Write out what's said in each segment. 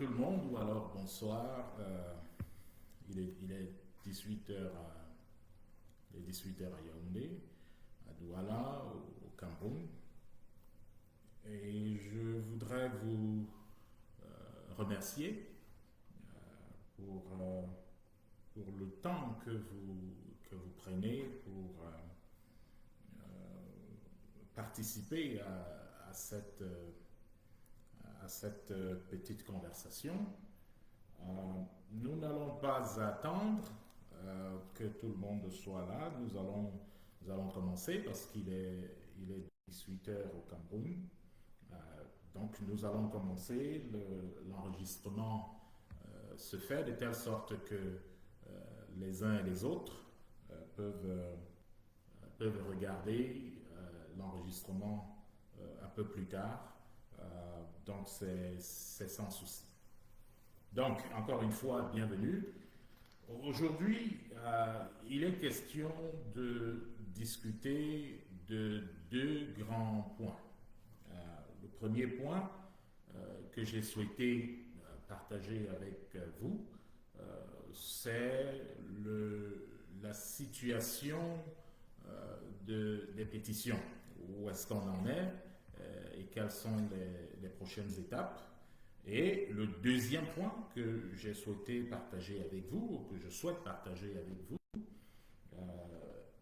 tout le monde, ou alors bonsoir. Il est 18 heures à Yaoundé, à Douala, au Cameroun. Et je voudrais vous remercier pour le temps que vous prenez pour participer à cette petite conversation. Nous n'allons pas attendre que tout le monde soit là. Nous allons commencer parce qu'il est 18 heures au Cameroun. Donc nous allons commencer. L'enregistrement se fait de telle sorte que les uns et les autres peuvent regarder l'enregistrement un peu plus tard. Donc c'est sans souci. Donc, encore une fois, bienvenue. Aujourd'hui, il est question de discuter de deux grands points. Le premier point que j'ai souhaité partager avec vous, c'est la situation des pétitions. Où est-ce qu'on en est et quelles sont les prochaines étapes. Et le deuxième point que j'ai souhaité partager avec vous, ou que je souhaite partager avec vous,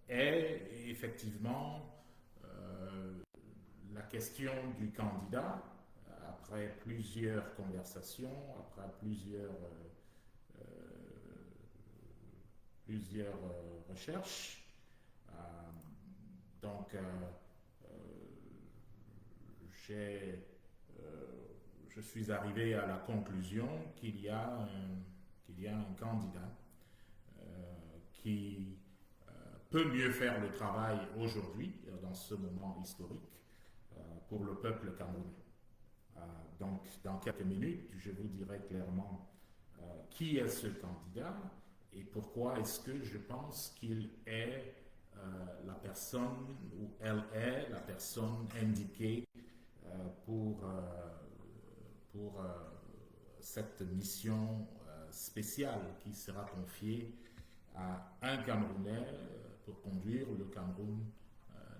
est effectivement la question du candidat. Après plusieurs conversations, après plusieurs recherches, donc je suis arrivé à la conclusion qu'il y a un candidat qui peut mieux faire le travail aujourd'hui, dans ce moment historique, pour le peuple camerounais. Donc, dans quelques minutes, je vous dirai clairement qui est ce candidat et pourquoi est-ce que je pense qu'il est la personne, ou elle est la personne indiquée pour cette mission spéciale qui sera confiée à un Camerounais pour conduire le Cameroun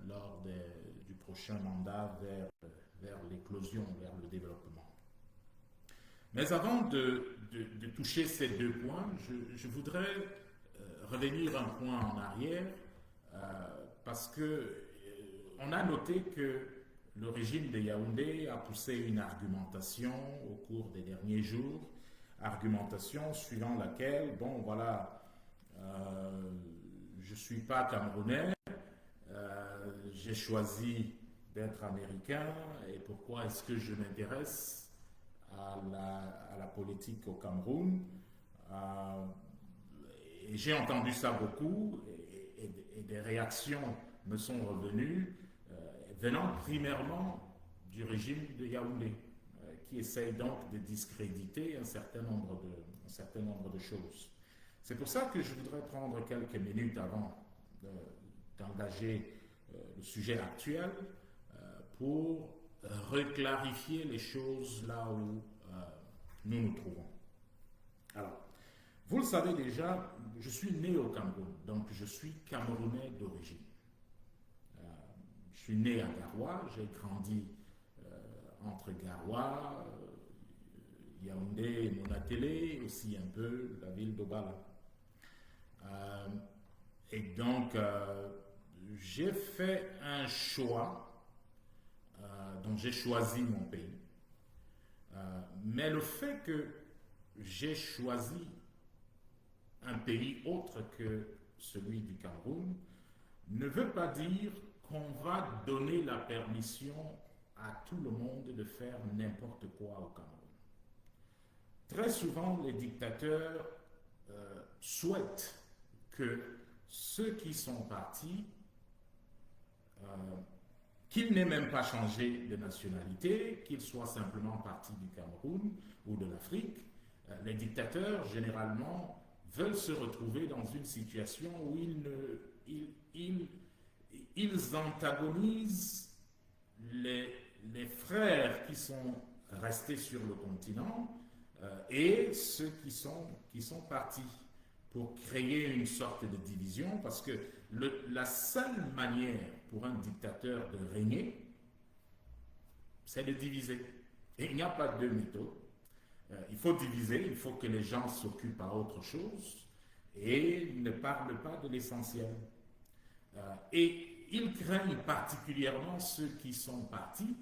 lors du prochain mandat vers l'éclosion, vers le développement. Mais avant de toucher ces deux points, je voudrais revenir un point en arrière parce que on a noté que le régime de Yaoundé a poussé une argumentation au cours des derniers jours, argumentation suivant laquelle, bon voilà, je ne suis pas camerounais, j'ai choisi d'être américain, et pourquoi est-ce que je m'intéresse à la politique au Cameroun? Et j'ai entendu ça beaucoup, et des réactions me sont revenues, venant primairement du régime de Yaoundé, qui essaye donc de discréditer un certain nombre de choses. C'est pour ça que je voudrais prendre quelques minutes avant d'engager le sujet actuel pour reclarifier les choses là où nous nous trouvons. Alors, vous le savez déjà, je suis né au Cameroun, donc je suis Camerounais d'origine. Je suis né à Garoua, j'ai grandi entre Garoua, Yaoundé et Monatélé, aussi un peu la ville d'Obala. Et donc, j'ai fait un choix, donc j'ai choisi mon pays. Mais le fait que j'ai choisi un pays autre que celui du Cameroun ne veut pas dire qu'on va donner la permission à tout le monde de faire n'importe quoi au Cameroun. Très souvent, les dictateurs souhaitent que ceux qui sont partis, qu'ils n'aient même pas changé de nationalité, qu'ils soient simplement partis du Cameroun ou de l'Afrique, les dictateurs, généralement, veulent se retrouver dans une situation où ils antagonisent les frères qui sont restés sur le continent et ceux qui sont partis pour créer une sorte de division, parce que la seule manière pour un dictateur de régner, c'est de diviser. Et il n'y a pas deux méthodes. Il faut diviser, il faut que les gens s'occupent à autre chose et ne parlent pas de l'essentiel. Et ils craignent particulièrement ceux qui sont partis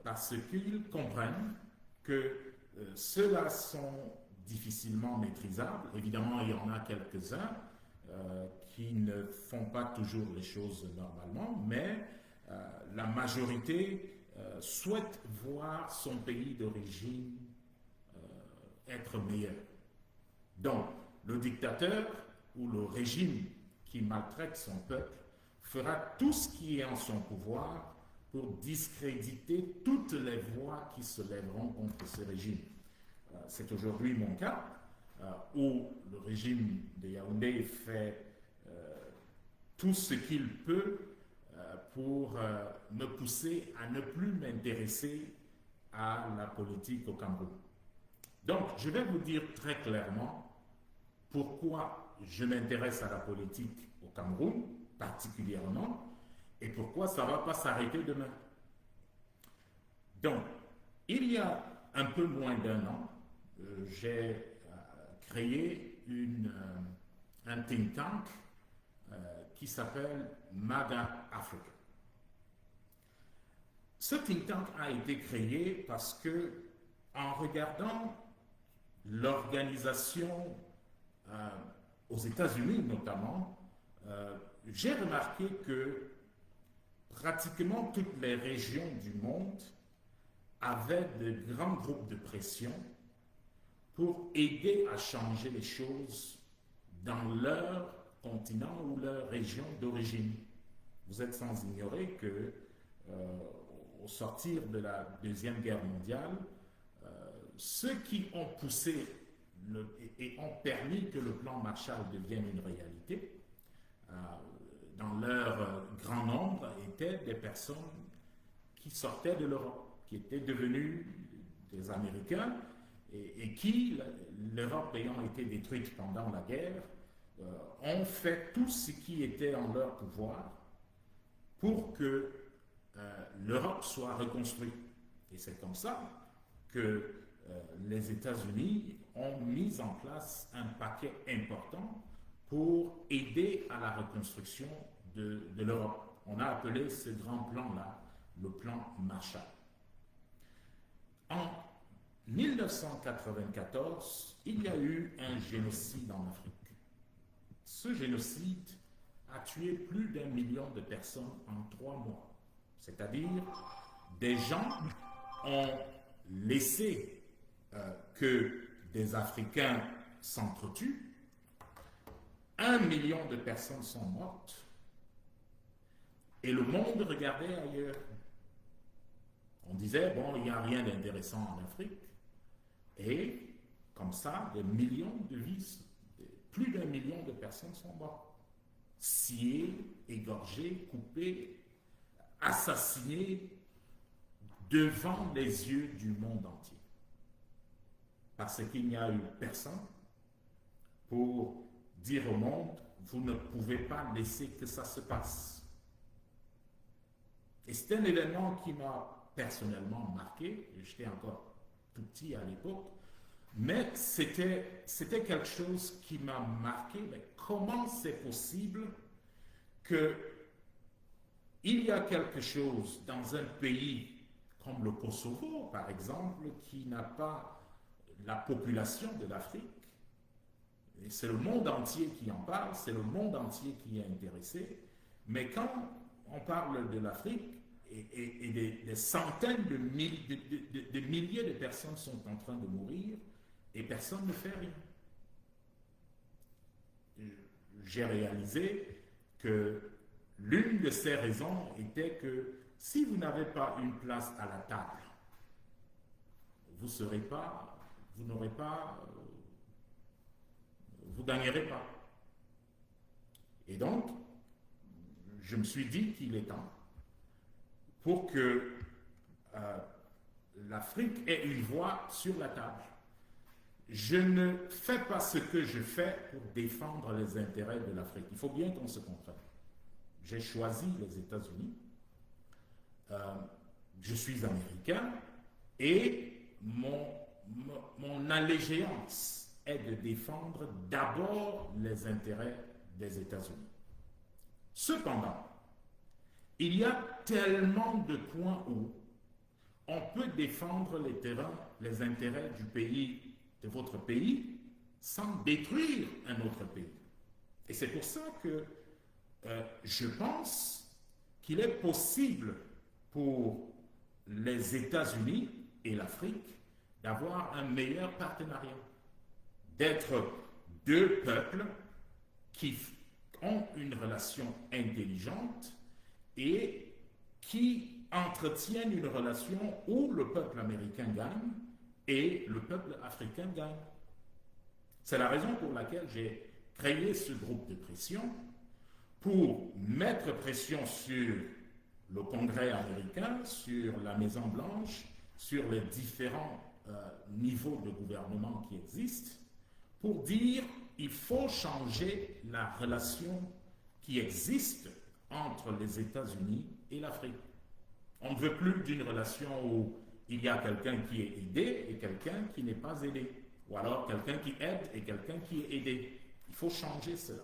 parce qu'ils comprennent que ceux-là sont difficilement maîtrisables. Évidemment, il y en a quelques-uns qui ne font pas toujours les choses normalement, mais la majorité souhaite voir son pays d'origine être meilleur. Donc, le dictateur ou le régime qui maltraite son peuple fera tout ce qui est en son pouvoir pour discréditer toutes les voix qui se lèveront contre ce régime. C'est aujourd'hui mon cas, où le régime de Yaoundé fait tout ce qu'il peut pour me pousser à ne plus m'intéresser à la politique au Cameroun. Donc, je vais vous dire très clairement pourquoi je m'intéresse à la politique au Cameroun, particulièrement, et pourquoi ça ne va pas s'arrêter demain. Donc, il y a un peu moins d'un an, j'ai créé un think tank qui s'appelle MAGA Africa. Ce think tank a été créé parce que, en regardant l'organisation aux États-Unis notamment, j'ai remarqué que pratiquement toutes les régions du monde avaient de grands groupes de pression pour aider à changer les choses dans leur continent ou leur région d'origine. Vous êtes sans ignorer que au sortir de la Deuxième Guerre mondiale, ceux qui ont poussé et ont permis que le plan Marshall devienne une réalité, dans leur grand nombre, étaient des personnes qui sortaient de l'Europe, qui étaient devenus des Américains et qui, l'Europe ayant été détruite pendant la guerre, ont fait tout ce qui était en leur pouvoir pour que l'Europe soit reconstruite. Et c'est comme ça que les États-Unis ont mis en place un paquet important pour aider à la reconstruction de l'Europe. On a appelé ce grand plan-là le plan Marshall. En 1994, il y a eu un génocide en Afrique. Ce génocide a tué plus d'1 million de personnes en 3 mois. C'est-à-dire, des gens ont laissé que des Africains s'entretuent. 1 million de personnes sont mortes et le monde regardait ailleurs. On disait, bon, il n'y a rien d'intéressant en Afrique. Et comme ça, des millions de vies, plus d'1 million de personnes sont mortes. Sciées, égorgées, coupées, assassinées devant les yeux du monde entier. Parce qu'il n'y a eu personne pour dire au monde, vous ne pouvez pas laisser que ça se passe. Et c'est un événement qui m'a personnellement marqué, j'étais encore tout petit à l'époque, mais c'était quelque chose qui m'a marqué. Mais comment c'est possible qu'il y a quelque chose dans un pays comme le Kosovo, par exemple, qui n'a pas la population de l'Afrique? Et c'est le monde entier qui en parle, c'est le monde entier qui est intéressé. Mais quand on parle de l'Afrique, et des centaines de milliers de personnes sont en train de mourir, et personne ne fait rien. J'ai réalisé que l'une de ces raisons était que si vous n'avez pas une place à la table, vous gagnerez pas. Et donc, je me suis dit qu'il est temps pour que l'Afrique ait une voix sur la table. je ne fais pas ce que je fais pour défendre les intérêts de l'Afrique. Il faut bien qu'on se comprenne. J'ai choisi les États-Unis. Euh, je suis américain et mon allégeance est de défendre d'abord les intérêts des États-Unis. Cependant, il y a tellement de points où on peut défendre les intérêts du pays, de votre pays, sans détruire un autre pays. Et c'est pour ça que je pense qu'il est possible pour les États-Unis et l'Afrique d'avoir un meilleur partenariat, d'être deux peuples qui ont une relation intelligente et qui entretiennent une relation où le peuple américain gagne et le peuple africain gagne. C'est la raison pour laquelle j'ai créé ce groupe de pression pour mettre pression sur le Congrès américain, sur la Maison-Blanche, sur les différents niveaux de gouvernement qui existent, pour dire il faut changer la relation qui existe entre les États-Unis et l'Afrique. On ne veut plus d'une relation où il y a quelqu'un qui est aidé et quelqu'un qui n'est pas aidé, ou alors quelqu'un qui aide et quelqu'un qui est aidé. Il faut changer cela.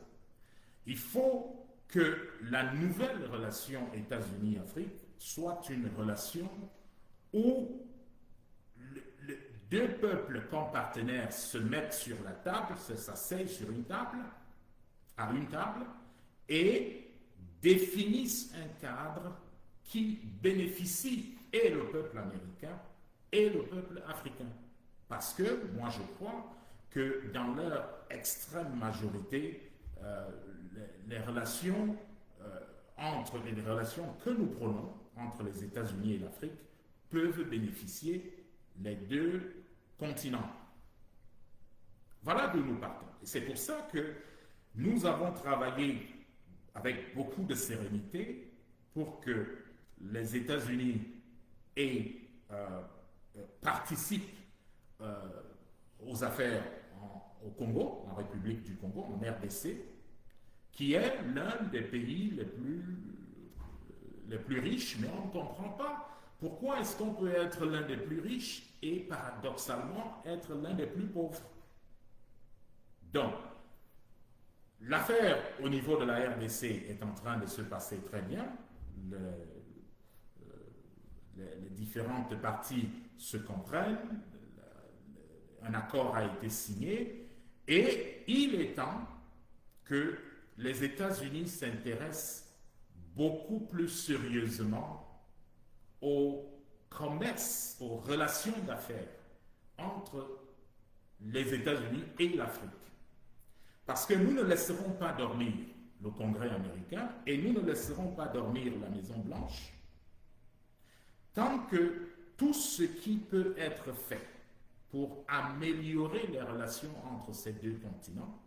Il faut que la nouvelle relation États-Unis-Afrique soit une relation où deux peuples comme partenaires se mettent sur la table, s'asseyent sur une table, à une table, et définissent un cadre qui bénéficie et le peuple américain et le peuple africain. Parce que moi je crois que dans leur extrême majorité, les relations les relations que nous prenons entre les États-Unis et l'Afrique peuvent bénéficier les deux continents. Voilà d'où nous partons. Et c'est pour ça que nous avons travaillé avec beaucoup de sérénité pour que les États-Unis participent aux affaires au Congo, en République du Congo, en RDC, qui est l'un des pays les plus riches, mais on ne comprend pas pourquoi est-ce qu'on peut être l'un des plus riches et paradoxalement être l'un des plus pauvres. Donc, l'affaire au niveau de la RDC est en train de se passer très bien. Les différentes parties se comprennent, un accord a été signé et il est temps que les États-Unis s'intéressent beaucoup plus sérieusement au commerce, aux relations d'affaires entre les États-Unis et l'Afrique. Parce que nous ne laisserons pas dormir le Congrès américain et nous ne laisserons pas dormir la Maison-Blanche tant que tout ce qui peut être fait pour améliorer les relations entre ces deux continents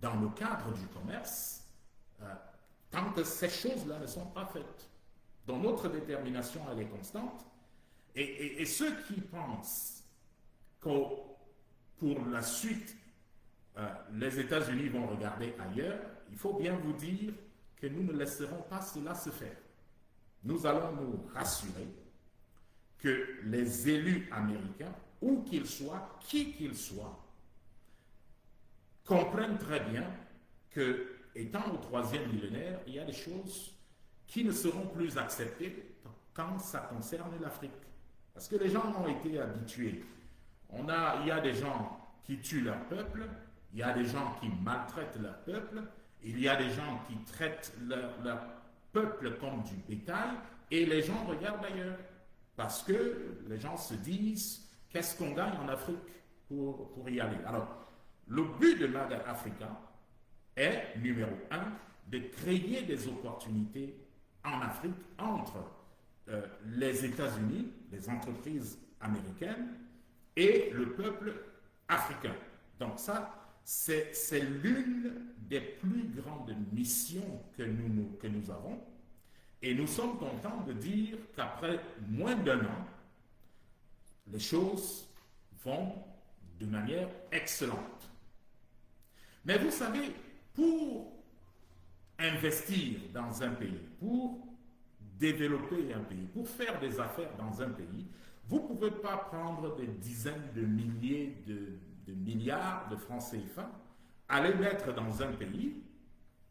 dans le cadre du commerce, tant que ces choses-là ne sont pas faites. Donc notre détermination, elle est constante. Et ceux qui pensent que pour la suite, les États-Unis vont regarder ailleurs, il faut bien vous dire que nous ne laisserons pas cela se faire. Nous allons nous rassurer que les élus américains, où qu'ils soient, qui qu'ils soient, comprennent très bien que, étant au 3e millénaire, il y a des choses qui ne seront plus acceptées quand ça concerne l'Afrique. Parce que les gens ont été habitués. Il y a des gens qui tuent leur peuple, il y a des gens qui maltraitent leur peuple, il y a des gens qui traitent leur peuple comme du bétail, et les gens regardent ailleurs. Parce que les gens se disent, qu'est-ce qu'on gagne en Afrique pour y aller? Alors, le but de MAGA Africa est, numéro 1, de créer des opportunités en Afrique entre les États-Unis, les entreprises américaines et le peuple africain. Donc ça, c'est l'une des plus grandes missions que nous avons. Et nous sommes contents de dire qu'après moins d'1 an, les choses vont de manière excellente. Mais vous savez, pour investir dans un pays, pour développer un pays, pour faire des affaires dans un pays, vous ne pouvez pas prendre des dizaines de milliers de milliards de francs CFA, aller mettre dans un pays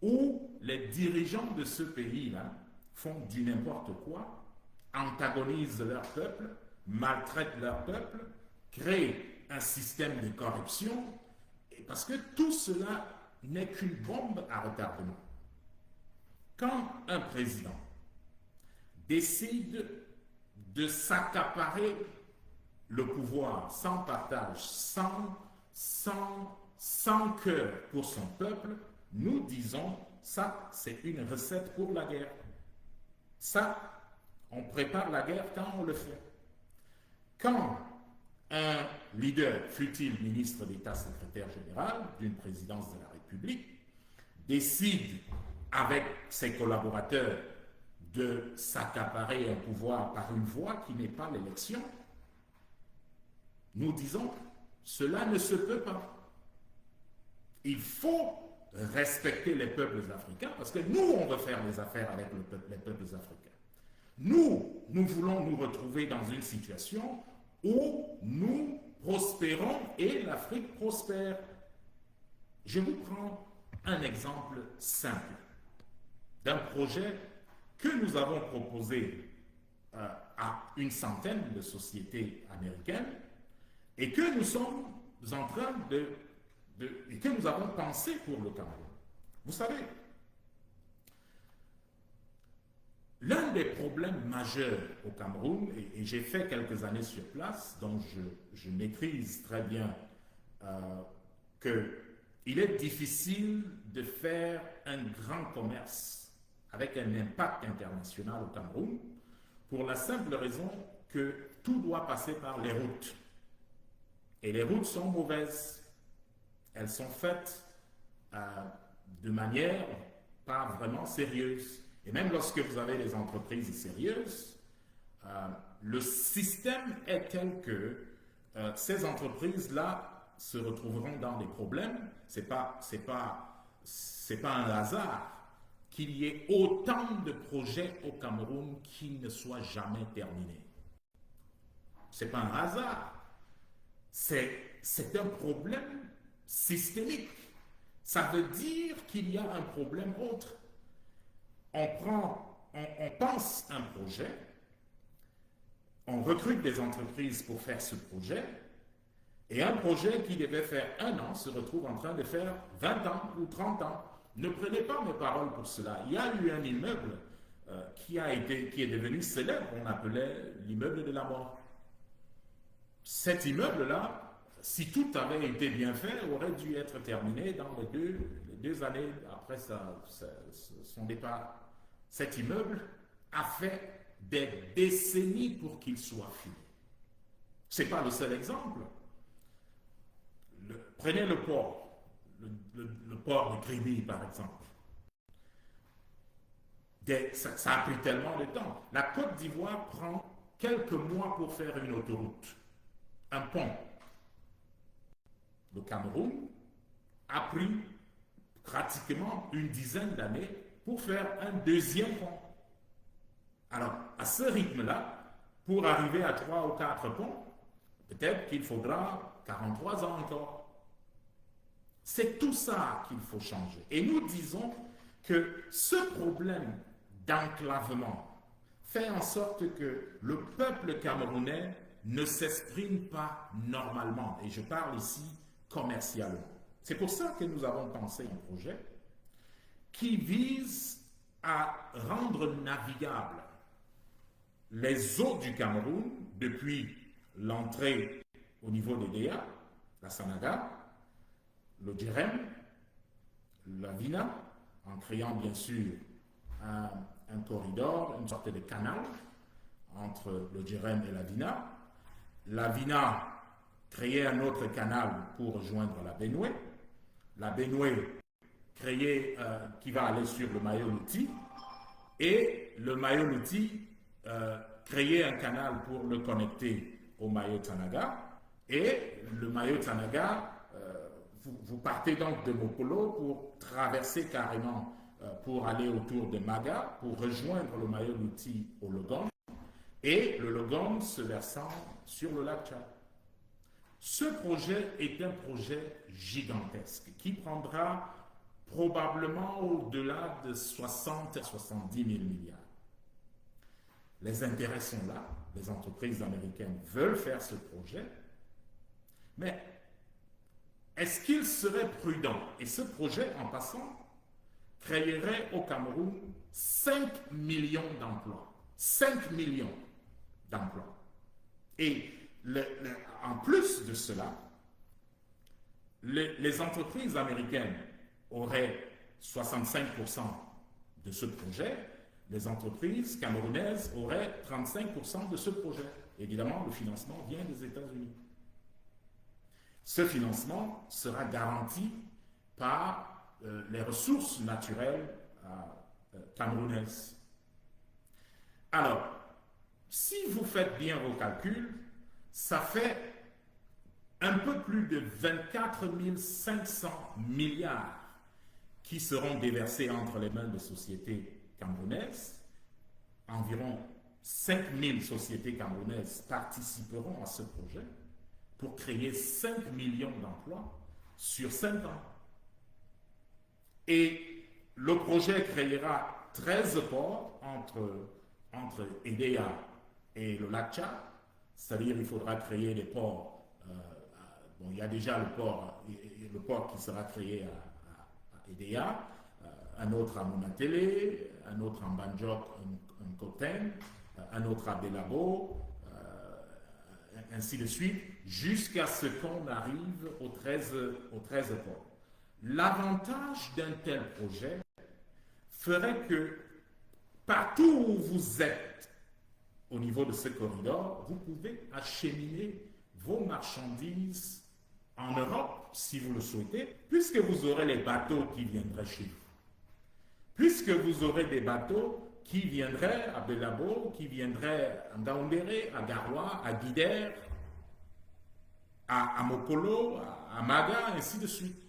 où les dirigeants de ce pays-là font du n'importe quoi, antagonisent leur peuple, maltraitent leur peuple, créent un système de corruption, parce que tout cela n'est qu'une bombe à retardement. Quand un président décide de s'accaparer le pouvoir sans partage, sans cœur pour son peuple, nous disons, ça c'est une recette pour la guerre. Ça, on prépare la guerre quand on le fait. Quand un leader, fût-il ministre d'État, secrétaire général d'une présidence de la République, décide avec ses collaborateurs de s'accaparer un pouvoir par une voie qui n'est pas l'élection, nous disons, cela ne se peut pas. Il faut respecter les peuples africains parce que nous, on veut faire des affaires avec les peuples africains. Nous voulons nous retrouver dans une situation où nous prospérons et l'Afrique prospère. Je vous prends un exemple simple d'un projet que nous avons proposé à une centaine de sociétés américaines et que nous sommes en train et que nous avons pensé pour le Cameroun. Vous savez, l'un des problèmes majeurs au Cameroun, et j'ai fait quelques années sur place, donc je maîtrise très bien qu'il est difficile de faire un grand commerce avec un impact international au Cameroun, pour la simple raison que tout doit passer par les routes. Et les routes sont mauvaises. Elles sont faites de manière pas vraiment sérieuse. Et même lorsque vous avez des entreprises sérieuses, le système est tel que ces entreprises-là se retrouveront dans des problèmes. C'est pas un hasard qu'il y ait autant de projets au Cameroun qui ne soient jamais terminés. C'est pas un hasard. C'est un problème systémique. Ça veut dire qu'il y a un problème autre. On pense un projet, on recrute des entreprises pour faire ce projet, et un projet qui devait faire 1 an se retrouve en train de faire 20 ans ou 30 ans. Ne prenez pas mes paroles pour cela. Il y a eu un immeuble qui est devenu célèbre, on appelait l'immeuble de la mort. Cet immeuble-là, si tout avait été bien fait, aurait dû être terminé dans les deux années après son départ. Cet immeuble a fait des décennies pour qu'il soit fini. Ce n'est pas le seul exemple. Prenez le port, le port de Kribi par exemple. Ça a pris tellement de temps. La Côte d'Ivoire prend quelques mois pour faire une autoroute, un pont. Le Cameroun a pris pratiquement une dizaine d'années pour faire un deuxième pont. Alors, à ce rythme-là, pour arriver à 3 ou 4 ponts, peut-être qu'il faudra 43 ans encore. C'est tout ça qu'il faut changer. Et nous disons que ce problème d'enclavement fait en sorte que le peuple camerounais ne s'exprime pas normalement. Et je parle ici commercialement. C'est pour ça que nous avons pensé un projet qui vise à rendre navigables les eaux du Cameroun depuis l'entrée au niveau des Déa, la Sanaga, le Djerem, la Vina, en créant bien sûr un corridor, une sorte de canal entre le Djerem et la Vina. La Vina créer un autre canal pour rejoindre la Benoué. La Benoué qui va aller sur le Mayoluti. Et le Mayoluti créer un canal pour le connecter au Mayo-Tanaga. Et le Mayo Tanaga, vous partez donc de Mopolo pour traverser carrément, pour aller autour de Maga, pour rejoindre le Mayo Luti au Logone, et le Logone se versant sur le lac Tchad. Ce projet est un projet gigantesque qui prendra probablement au-delà de 60 à 70 000 milliards. Les intérêts sont là, les entreprises américaines veulent faire ce projet, mais est-ce qu'il serait prudent? Et ce projet, en passant, créerait au Cameroun 5 millions d'emplois. 5 millions d'emplois. Et en plus de cela, les entreprises américaines auraient 65% de ce projet, les entreprises camerounaises auraient 35% de ce projet. Évidemment, le financement vient des États-Unis. Ce financement sera garanti par les ressources naturelles camerounaises. Alors, si vous faites bien vos calculs, ça fait un peu plus de 24 500 milliards qui seront déversés entre les mains de sociétés camerounaises. Environ 5 000 sociétés camerounaises participeront à ce projet pour créer 5 millions d'emplois sur 5 ans. Et le projet créera 13 ports entre Edea et le lac Tchad, c'est-à-dire il faudra créer des ports. Bon, il y a déjà le port qui sera créé à Edea, un autre à Monatélé, un autre en Banjok, un Koten, un autre à Belabo, ainsi de suite, jusqu'à ce qu'on arrive aux 13 ports. L'avantage d'un tel projet ferait que partout où vous êtes au niveau de ce corridor, vous pouvez acheminer vos marchandises en Europe, si vous le souhaitez, puisque vous aurez les bateaux qui viendraient chez vous. Puisque vous aurez des bateaux qui viendraient à Belabo, qui viendraient à Ngaoundéré, à Garoua, à Guider, à Mopolo, à Maga, ainsi de suite.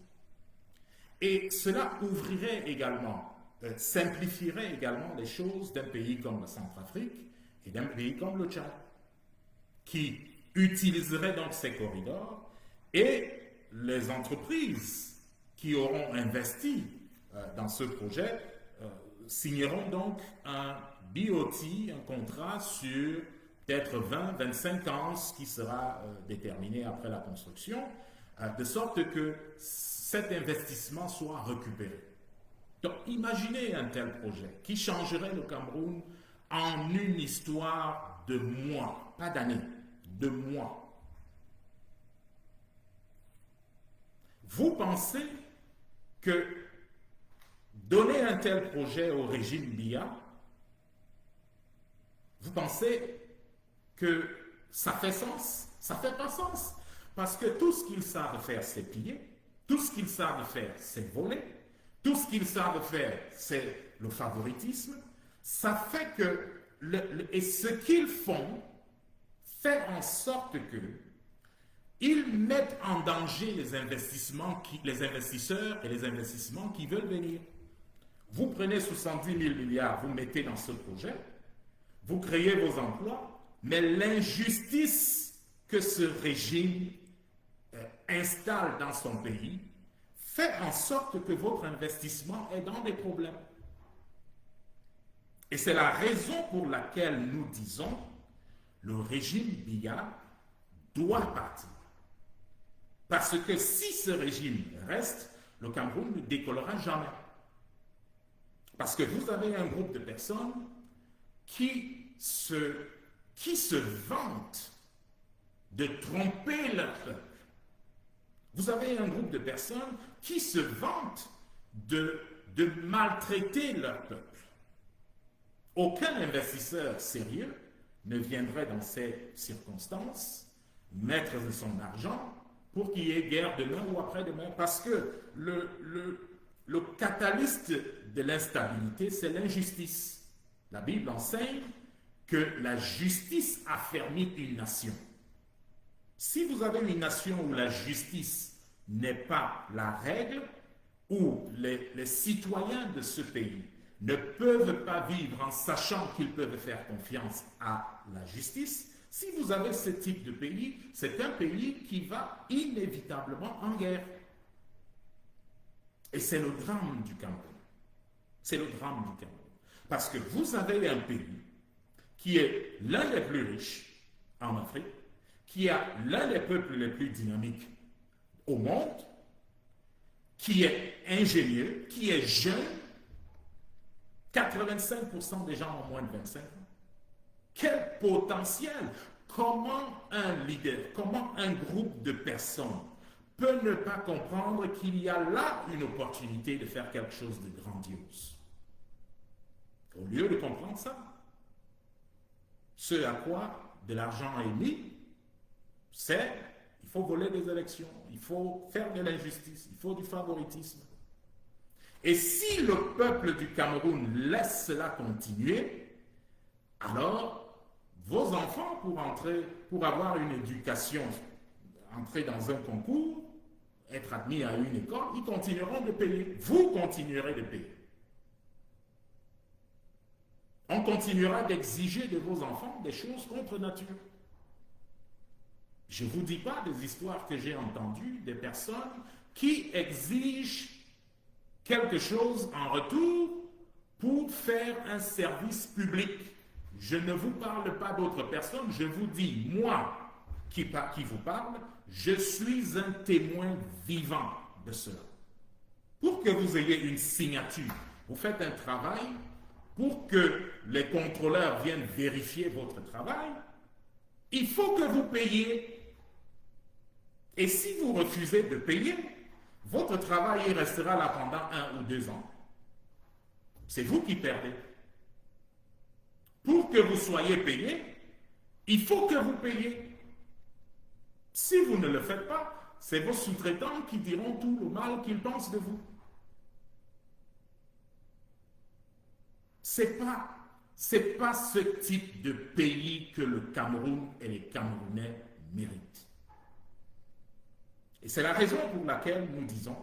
Et cela ouvrirait également, simplifierait également les choses d'un pays comme la Centrafrique et d'un pays comme le Tchad, qui utiliserait donc ces corridors, et les entreprises qui auront investi dans ce projet signeront donc un BOT, un contrat sur peut-être 20-25 ans, ce qui sera déterminé après la construction, de sorte que cet investissement soit récupéré. Donc imaginez un tel projet qui changerait le Cameroun en une histoire de mois, pas d'années, de mois. Vous pensez que donner un tel projet au régime Biya, vous pensez que ça fait sens? Ça ne fait pas sens. Parce que tout ce qu'ils savent faire, c'est piller. Tout ce qu'ils savent faire, c'est voler. Tout ce qu'ils savent faire, c'est le favoritisme. Ça fait que, et ce qu'ils font fait en sorte que ils mettent en danger les investisseurs et les investissements qui veulent venir. Vous prenez 70 000 milliards, vous mettez dans ce projet, vous créez vos emplois, mais l'injustice que ce régime installe dans son pays fait en sorte que votre investissement est dans des problèmes. Et c'est la raison pour laquelle nous disons le régime Biya doit partir. Parce que si ce régime reste, le Cameroun ne décollera jamais. Parce que vous avez un groupe de personnes qui se vantent de tromper leur peuple. Vous avez un groupe de personnes qui se vantent de maltraiter leur peuple. Aucun investisseur sérieux ne viendrait dans ces circonstances mettre de son argent pour qu'il y ait guerre demain ou après-demain. Parce que le catalyste de l'instabilité, c'est l'injustice. La Bible enseigne que la justice affermit une nation. Si vous avez une nation où la justice n'est pas la règle, où les citoyens de ce pays ne peuvent pas vivre en sachant qu'ils peuvent faire confiance à la justice, si vous avez ce type de pays, c'est un pays qui va inévitablement en guerre. Et c'est le drame du Cameroun. C'est le drame du Cameroun. Parce que vous avez un pays qui est l'un des plus riches en Afrique, qui a l'un des peuples les plus dynamiques au monde, qui est ingénieux, qui est jeune. 85% des gens ont moins de 25 ans. Quel potentiel! Comment un leader, comment un groupe de personnes peut ne pas comprendre qu'il y a là une opportunité de faire quelque chose de grandiose? Au lieu de comprendre ça, ce à quoi de l'argent est mis, c'est il faut voler des élections, il faut faire de l'injustice, il faut du favoritisme. Et si le peuple du Cameroun laisse cela continuer, alors vos enfants, pour avoir une éducation, entrer dans un concours, être admis à une école, ils continueront de payer. Vous continuerez de payer. On continuera d'exiger de vos enfants des choses contre nature. Je ne vous dis pas des histoires que j'ai entendues, des personnes qui exigent quelque chose en retour pour faire un service public. Je ne vous parle pas d'autres personnes, je vous dis, moi qui vous parle, je suis un témoin vivant de cela. Pour que vous ayez une signature, vous faites un travail, pour que les contrôleurs viennent vérifier votre travail, il faut que vous payiez. Et si vous refusez de payer, votre travail restera là pendant 1 ou 2 ans. C'est vous qui perdez. Pour que vous soyez payé, il faut que vous payiez. Si vous ne le faites pas, c'est vos sous-traitants qui diront tout le mal qu'ils pensent de vous. C'est pas ce type de pays que le Cameroun et les Camerounais méritent. Et c'est la raison pour laquelle nous disons,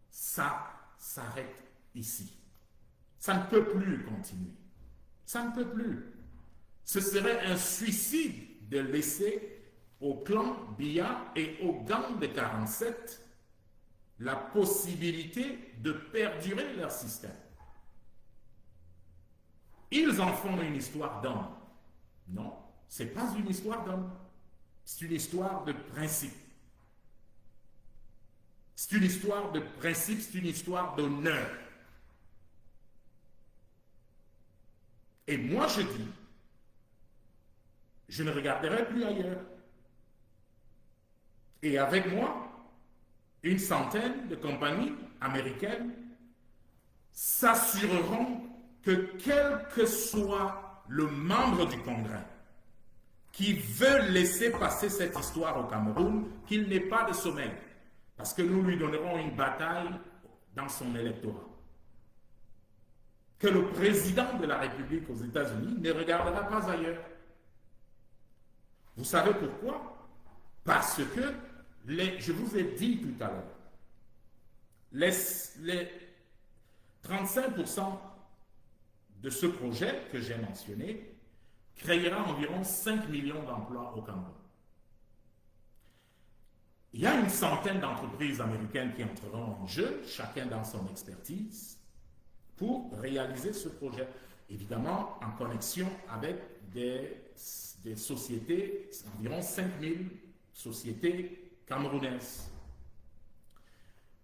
ça s'arrête ici. Ça ne peut plus continuer. Ça ne peut plus. Ce serait un suicide de laisser au clan Biya et au gang de 47 la possibilité de perdurer leur système. Ils en font une histoire d'homme. Non, ce n'est pas une histoire d'homme. C'est une histoire de principe. C'est une histoire de principe, c'est une histoire d'honneur. Et moi je dis, je ne regarderai plus ailleurs. Et avec moi, une centaine de compagnies américaines s'assureront que quel que soit le membre du Congrès qui veut laisser passer cette histoire au Cameroun, qu'il n'ait pas de sommeil. Parce que nous lui donnerons une bataille dans son électorat. Que le président de la République aux États-Unis ne regardera pas ailleurs. Vous savez pourquoi? Parce que, je vous ai dit tout à l'heure, les 35% de ce projet que j'ai mentionné créera environ 5 millions d'emplois au Cameroun. Il y a une centaine d'entreprises américaines qui entreront en jeu, chacun dans son expertise, pour réaliser ce projet. Évidemment, en connexion avec des sociétés, environ 5000 sociétés camerounaises.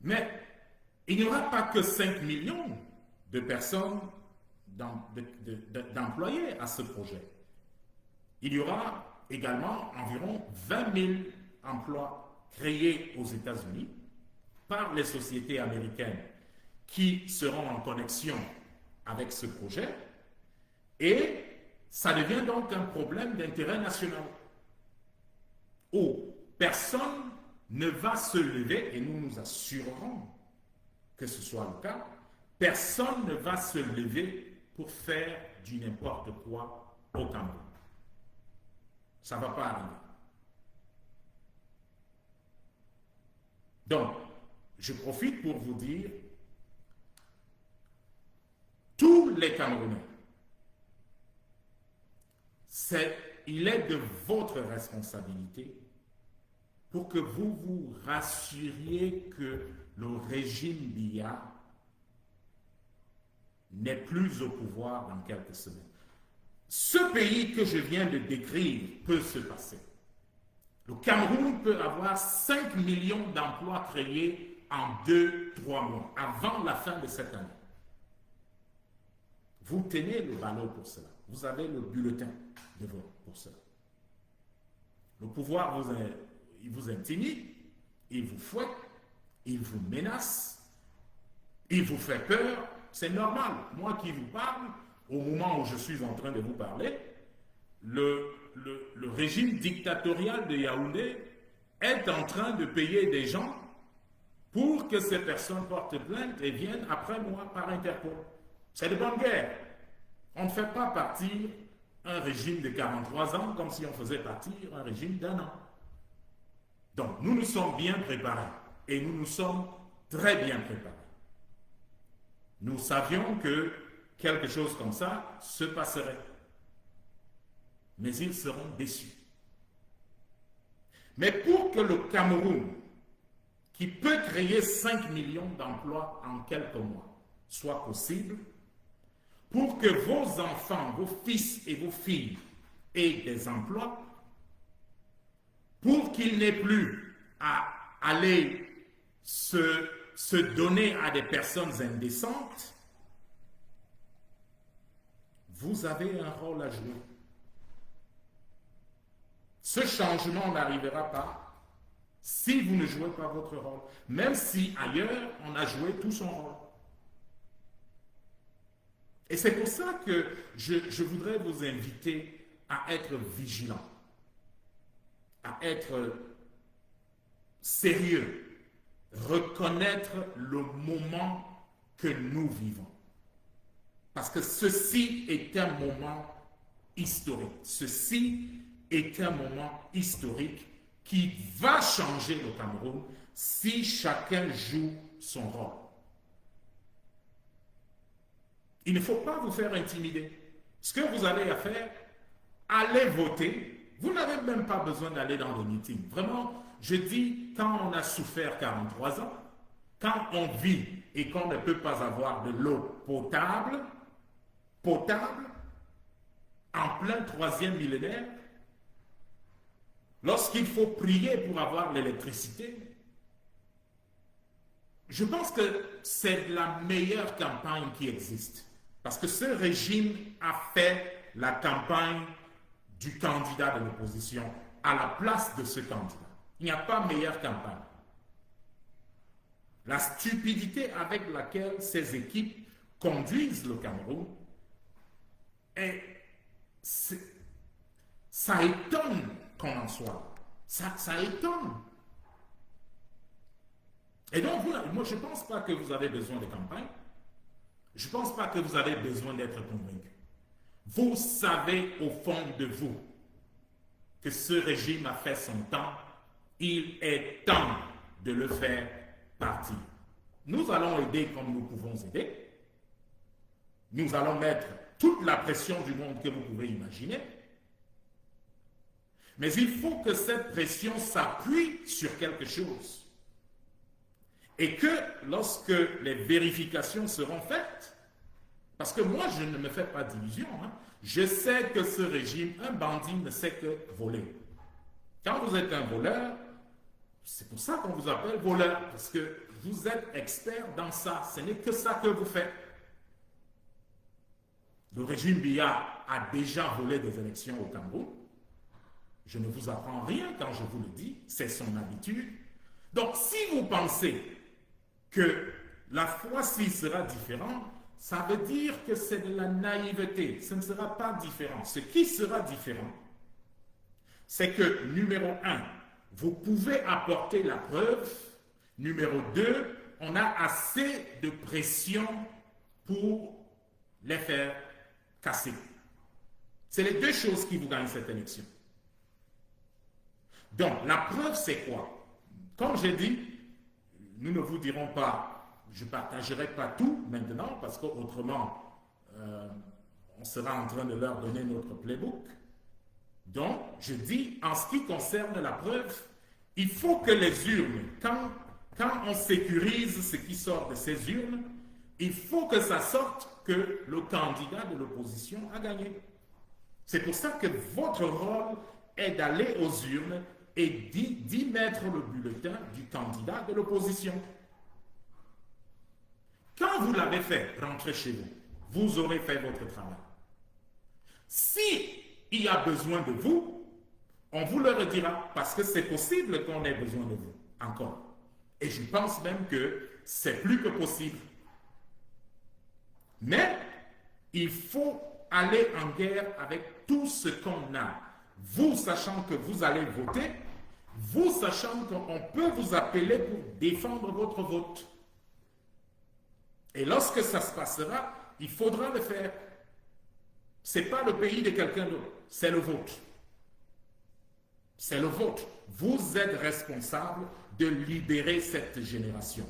Mais il n'y aura pas que 5 millions de personnes d'employés à ce projet. Il y aura également environ 20 000 emplois créés aux États-Unis par les sociétés américaines qui seront en connexion avec ce projet, et ça devient donc un problème d'intérêt national où personne ne va se lever, et nous nous assurerons que ce soit le cas, personne ne va se lever pour faire du n'importe quoi au Cameroun. Ça ne va pas arriver. Donc, je profite pour vous dire, tous les Camerounais, il est de votre responsabilité pour que vous vous rassuriez que le régime Biya n'est plus au pouvoir dans quelques semaines. Ce pays que je viens de décrire peut se passer. Le Cameroun peut avoir 5 millions d'emplois créés en 2-3 mois, avant la fin de cette année. Vous tenez le ballot pour cela. Vous avez le bulletin de vote pour cela. Le pouvoir il vous intimide, il vous fouette, il vous menace, il vous fait peur. C'est normal. Moi qui vous parle, au moment où je suis en train de vous parler, le régime dictatorial de Yaoundé est en train de payer des gens pour que ces personnes portent plainte et viennent après moi par Interpol. C'est de bonne guerre. On ne fait pas partir un régime de 43 ans comme si on faisait partir un régime d'1 an. Donc nous nous sommes bien préparés et nous nous sommes très bien préparés. Nous savions que quelque chose comme ça se passerait. Mais ils seront déçus. Mais pour que le Cameroun, qui peut créer 5 millions d'emplois en quelques mois, soit possible, pour que vos enfants, vos fils et vos filles aient des emplois, pour qu'ils n'aient plus à aller se donner à des personnes indécentes, vous avez un rôle à jouer. Ce changement n'arrivera pas si vous ne jouez pas votre rôle, même si ailleurs on a joué tout son rôle. Et c'est pour ça que je voudrais vous inviter à être vigilants, à être sérieux, reconnaître le moment que nous vivons. Parce que ceci est un moment historique. Ceci est un moment historique qui va changer le Cameroun si chacun joue son rôle. Il ne faut pas vous faire intimider. Ce que vous avez à faire, allez voter. Vous n'avez même pas besoin d'aller dans les meetings. Vraiment, je dis, quand on a souffert 43 ans, quand on vit et qu'on ne peut pas avoir de l'eau potable, en plein 3e millénaire, lorsqu'il faut prier pour avoir l'électricité, je pense que c'est la meilleure campagne qui existe. Parce que ce régime a fait la campagne du candidat de l'opposition à la place de ce candidat. Il n'y a pas meilleure campagne. La stupidité avec laquelle ces équipes conduisent le Cameroun, ça étonne qu'on en soit. Ça étonne. Et donc, moi, je ne pense pas que vous avez besoin de campagne. Je ne pense pas que vous avez besoin d'être convaincu. Vous savez au fond de vous que ce régime a fait son temps. Il est temps de le faire partir. Nous allons aider comme nous pouvons aider. Nous allons mettre toute la pression du monde que vous pouvez imaginer. Mais il faut que cette pression s'appuie sur quelque chose. Et que lorsque les vérifications seront faites, parce que moi je ne me fais pas d'illusions, je sais que ce régime, un bandit ne sait que voler. Quand vous êtes un voleur, c'est pour ça qu'on vous appelle voleur, parce que vous êtes expert dans ça, ce n'est que ça que vous faites. Le régime Biya a déjà volé des élections au Cameroun. Je ne vous apprends rien quand je vous le dis, c'est son habitude. Donc si vous pensez que la fois-ci sera différente, ça veut dire que c'est de la naïveté. Ce ne sera pas différent. Ce qui sera différent, c'est que, numéro 1, vous pouvez apporter la preuve. Numéro 2, on a assez de pression pour les faire casser. C'est les deux choses qui vous gagnent cette élection. Donc, la preuve, c'est quoi? Comme j'ai dit, nous ne vous dirons pas, je ne partagerai pas tout maintenant, parce qu'autrement, on sera en train de leur donner notre playbook. Donc, je dis, en ce qui concerne la preuve, il faut que les urnes, quand on sécurise ce qui sort de ces urnes, il faut que ça sorte que le candidat de l'opposition a gagné. C'est pour ça que votre rôle est d'aller aux urnes et d'y mettre le bulletin du candidat de l'opposition. Quand vous l'avez fait, rentrez chez vous. Vous aurez fait votre travail. Si il y a besoin de vous, on vous le redira, parce que c'est possible qu'on ait besoin de vous, encore. Et je pense même que c'est plus que possible. Mais il faut aller en guerre avec tout ce qu'on a. Vous sachant que vous allez voter, vous sachant qu'on peut vous appeler pour défendre votre vote. Et lorsque ça se passera, il faudra le faire. Ce n'est pas le pays de quelqu'un d'autre, c'est le vôtre. C'est le vôtre. Vous êtes responsable de libérer cette génération.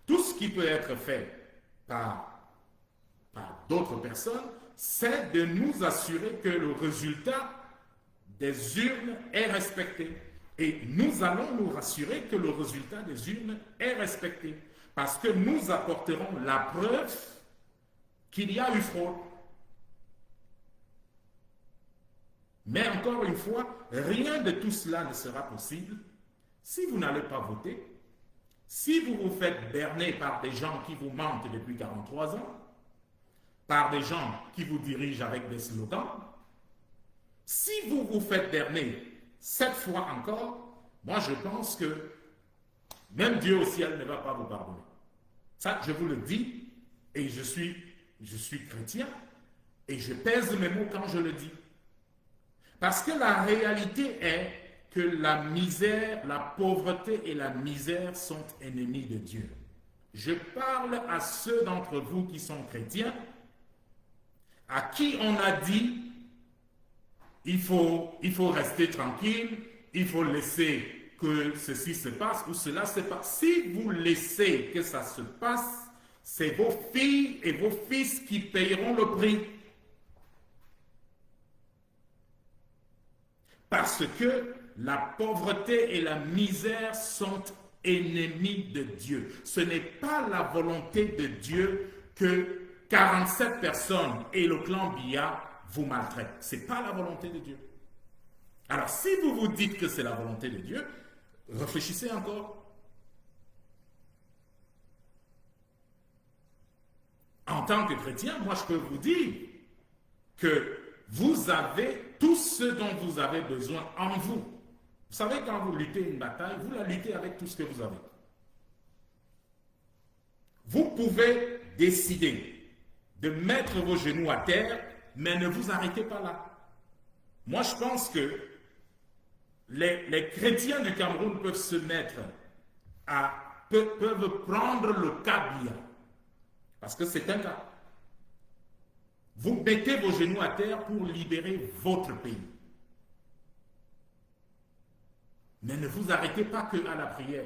Tout ce qui peut être fait par d'autres personnes, c'est de nous assurer que le résultat des urnes est respecté. Et nous allons nous rassurer que le résultat des urnes est respecté. Parce que nous apporterons la preuve qu'il y a eu fraude. Mais encore une fois, rien de tout cela ne sera possible si vous n'allez pas voter, si vous vous faites berner par des gens qui vous mentent depuis 43 ans, par des gens qui vous dirigent avec des slogans, si vous vous faites berner cette fois encore, moi je pense que même Dieu au ciel ne va pas vous pardonner. Ça, je vous le dis, et je suis chrétien, et je pèse mes mots quand je le dis. Parce que la réalité est que la misère, la pauvreté et la misère sont ennemis de Dieu. Je parle à ceux d'entre vous qui sont chrétiens, à qui on a dit, il faut rester tranquille, il faut laisser que ceci se passe ou cela se passe. Si vous laissez que ça se passe, c'est vos filles et vos fils qui payeront le prix. Parce que la pauvreté et la misère sont ennemis de Dieu. Ce n'est pas la volonté de Dieu que 47 personnes et le clan Biya vous maltraitent. Ce n'est pas la volonté de Dieu. Alors, si vous vous dites que c'est la volonté de Dieu, réfléchissez encore. En tant que chrétien, moi je peux vous dire que vous avez tout ce dont vous avez besoin en vous. Vous savez, quand vous luttez une bataille, vous la luttez avec tout ce que vous avez. Vous pouvez décider de mettre vos genoux à terre, mais ne vous arrêtez pas là. Moi, je pense que les chrétiens du Cameroun peuvent se mettre peuvent prendre le cas Biya. Parce que c'est un cas. Vous mettez vos genoux à terre pour libérer votre pays. Mais ne vous arrêtez pas que à la prière.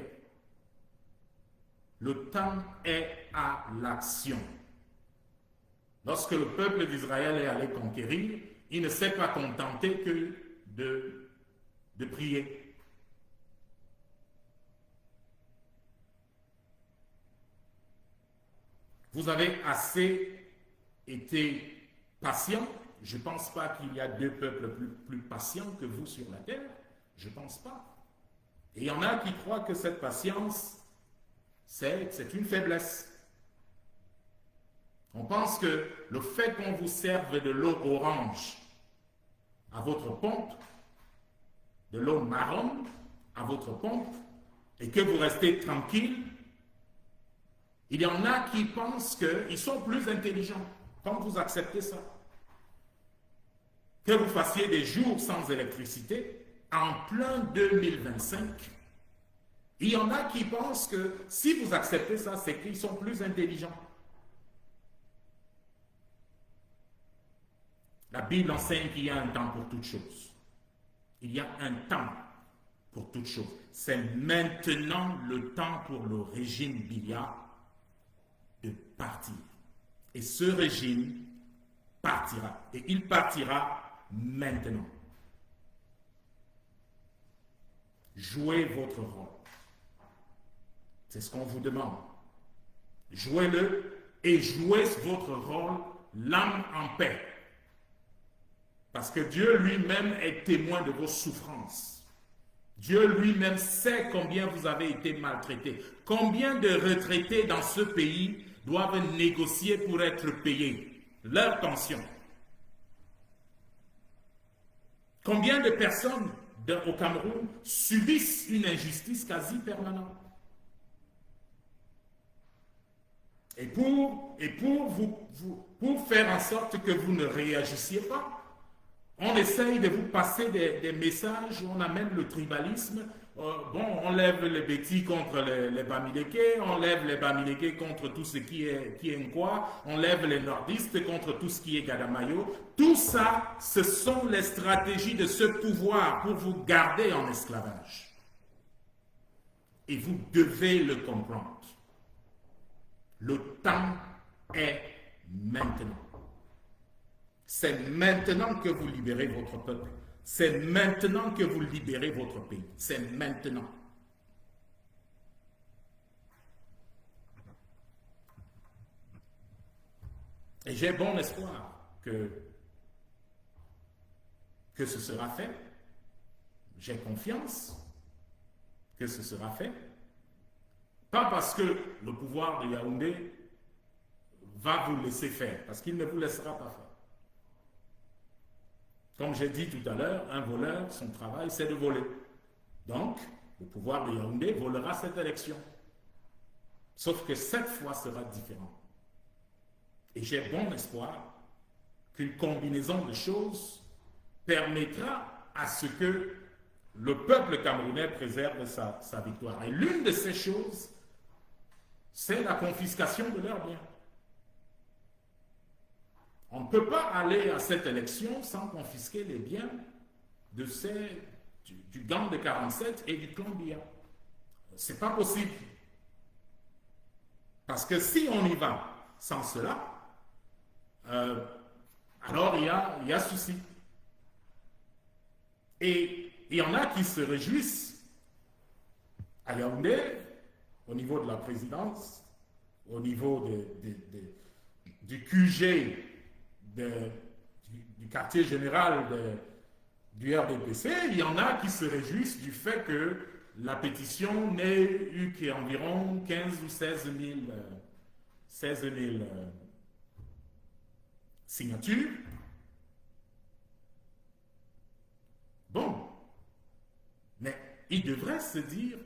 Le temps est à l'action. Lorsque le peuple d'Israël est allé conquérir, il ne s'est pas contenté que de prier. Vous avez assez été patient. Je ne pense pas qu'il y a deux peuples plus patients que vous sur la terre. Je ne pense pas. Et il y en a qui croient que cette patience, c'est une faiblesse. On pense que le fait qu'on vous serve de l'eau orange à votre pompe, de l'eau marron à votre pompe, et que vous restez tranquille, il y en a qui pensent qu'ils sont plus intelligents quand vous acceptez ça. Que vous fassiez des jours sans électricité en plein 2025, il y en a qui pensent que si vous acceptez ça, c'est qu'ils sont plus intelligents. La Bible enseigne qu'il y a un temps pour toutes choses. Il y a un temps pour toute chose. C'est maintenant le temps pour le régime Biya de partir. Et ce régime partira. Et il partira maintenant. Jouez votre rôle. C'est ce qu'on vous demande. Jouez-le et jouez votre rôle, l'âme en paix. Parce que Dieu lui-même est témoin de vos souffrances. Dieu lui-même sait combien vous avez été maltraités. Combien de retraités dans ce pays doivent négocier pour être payés leur pension. Combien de personnes au Cameroun subissent une injustice quasi permanente. Et pour faire en sorte que vous ne réagissiez pas, on essaye de vous passer des messages où on amène le tribalisme. On lève les Bétis contre les Bamileke, on lève les Bamileke contre tout ce qui est Nkwa, on lève les nordistes contre tout ce qui est Gadamayo. Tout ça, ce sont les stratégies de ce pouvoir pour vous garder en esclavage. Et vous devez le comprendre. Le temps est maintenant. C'est maintenant que vous libérez votre peuple. C'est maintenant que vous libérez votre pays. C'est maintenant. Et j'ai bon espoir que ce sera fait. J'ai confiance que ce sera fait. Pas parce que le pouvoir de Yaoundé va vous laisser faire, parce qu'il ne vous laissera pas faire. Comme j'ai dit tout à l'heure, un voleur, son travail, c'est de voler. Donc, le pouvoir de Yaoundé volera cette élection. Sauf que cette fois sera différente. Et j'ai bon espoir qu'une combinaison de choses permettra à ce que le peuple camerounais préserve sa victoire. Et l'une de ces choses, c'est la confiscation de leurs biens. On ne peut pas aller à cette élection sans confisquer les biens du gang de 47 et du clan Biya. Ce n'est pas possible. Parce que si on y va sans cela, alors il y a souci. Et il y en a qui se réjouissent à Yaoundé, au niveau de la présidence, au niveau du QG, du quartier général du RDPC, il y en a qui se réjouissent du fait que la pétition n'ait eu qu'environ 15 ou 16 000 signatures. Bon, mais il devrait se dire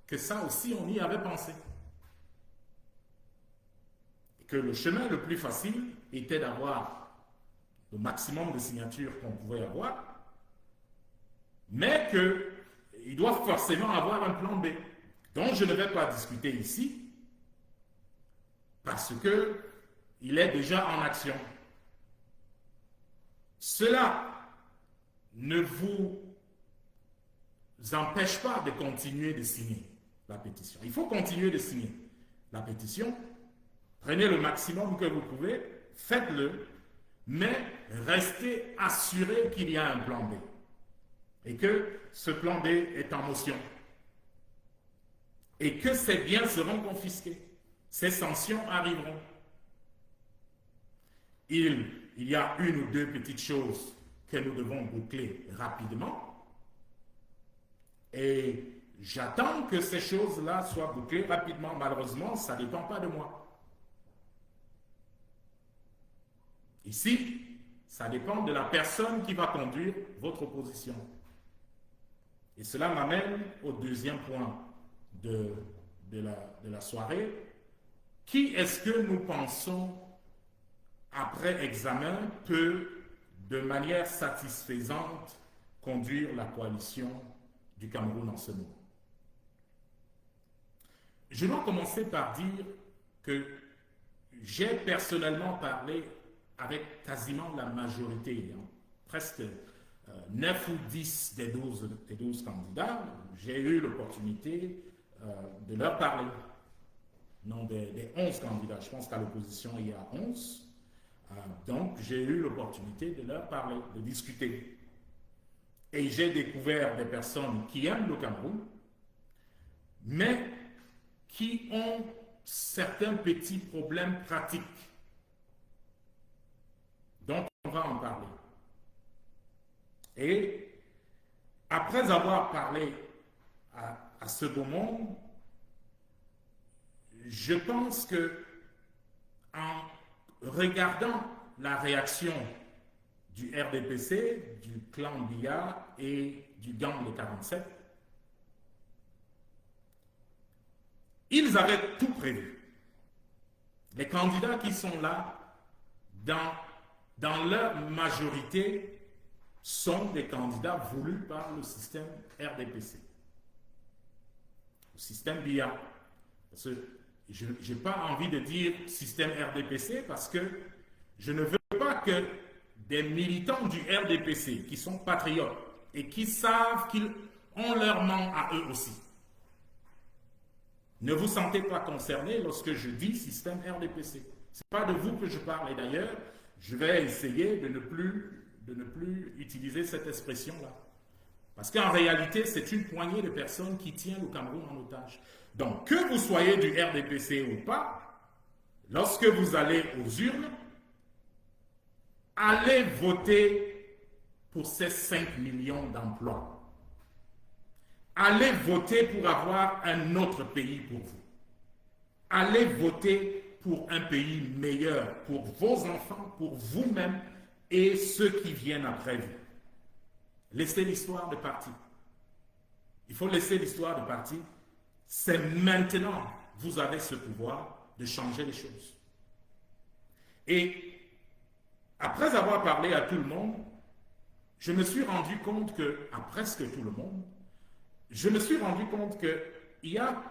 que ça aussi on y avait pensé. Que le chemin le plus facile était d'avoir le maximum de signatures qu'on pouvait avoir, mais qu'il doit forcément avoir un plan B, dont je ne vais pas discuter ici, parce qu'il est déjà en action. Cela ne vous empêche pas de continuer de signer la pétition. Il faut continuer de signer la pétition. Prenez le maximum que vous pouvez, faites-le, mais restez assuré qu'il y a un plan B et que ce plan B est en motion et que ces biens seront confisqués, ces sanctions arriveront. Il y a une ou deux petites choses que nous devons boucler rapidement et j'attends que ces choses-là soient bouclées rapidement. Malheureusement, ça ne dépend pas de moi. Ici, ça dépend de la personne qui va conduire votre opposition. Et cela m'amène au deuxième point de la soirée. Qui est-ce que nous pensons, après examen, peut, de manière satisfaisante, conduire la coalition du Cameroun en ce moment? Je dois commencer par dire que j'ai personnellement parlé avec quasiment la majorité, presque 9 ou 10 des 12 candidats, j'ai eu l'opportunité de leur parler. Non, des 11 candidats. Je pense qu'à l'opposition, il y a 11. Donc, j'ai eu l'opportunité de leur parler, de discuter. Et j'ai découvert des personnes qui aiment le Cameroun, mais qui ont certains petits problèmes pratiques. Donc, on va en parler. Et après avoir parlé à ce beau monde, je pense que en regardant la réaction du RDPC, du clan Biya et du gang de 47, ils avaient tout prévu. Les candidats qui sont là, dans leur majorité, sont des candidats voulus par le système RDPC, le système Biya. Parce que je n'ai pas envie de dire système RDPC parce que je ne veux pas que des militants du RDPC qui sont patriotes et qui savent qu'ils ont leur main à eux aussi, ne vous sentez pas concerné lorsque je dis système RDPC. Ce n'est pas de vous que je parle. Et d'ailleurs, je vais essayer de ne plus utiliser cette expression-là. Parce qu'en réalité, c'est une poignée de personnes qui tient le Cameroun en otage. Donc, que vous soyez du RDPC ou pas, lorsque vous allez aux urnes, allez voter pour ces 5 millions d'emplois. Allez voter pour avoir un autre pays pour vous. Allez voter pour un pays meilleur, pour vos enfants, pour vous-même et ceux qui viennent après vous. Laissez l'histoire de parti. Il faut laisser l'histoire de parti. C'est maintenant que vous avez ce pouvoir de changer les choses. Et après avoir parlé à tout le monde, je me suis rendu compte que, à presque tout le monde, je me suis rendu compte qu'il y a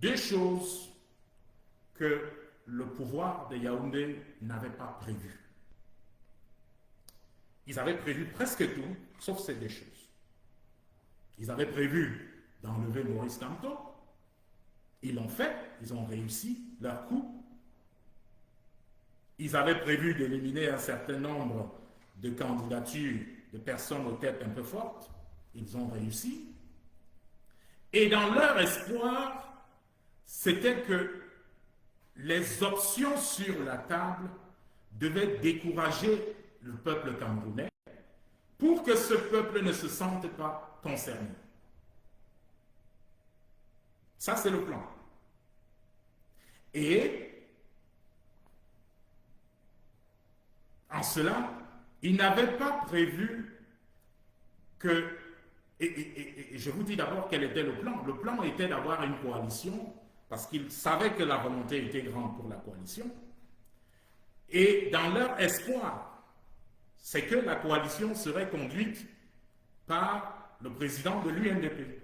deux choses que le pouvoir de Yaoundé n'avait pas prévues. Ils avaient prévu presque tout, sauf ces deux choses. Ils avaient prévu d'enlever Maurice Kamto. Ils l'ont fait, ils ont réussi leur coup. Ils avaient prévu d'éliminer un certain nombre de candidatures de personnes aux têtes un peu fortes. Ils ont réussi. Et dans leur espoir, c'était que les options sur la table devaient décourager le peuple camerounais pour que ce peuple ne se sente pas concerné. Ça, c'est le plan. Et en cela, ils n'avaient pas prévu que... Et je vous dis d'abord quel était le plan. Le plan était d'avoir une coalition parce qu'ils savaient que la volonté était grande pour la coalition. Et dans leur espoir, c'est que la coalition serait conduite par le président de l'UNDP.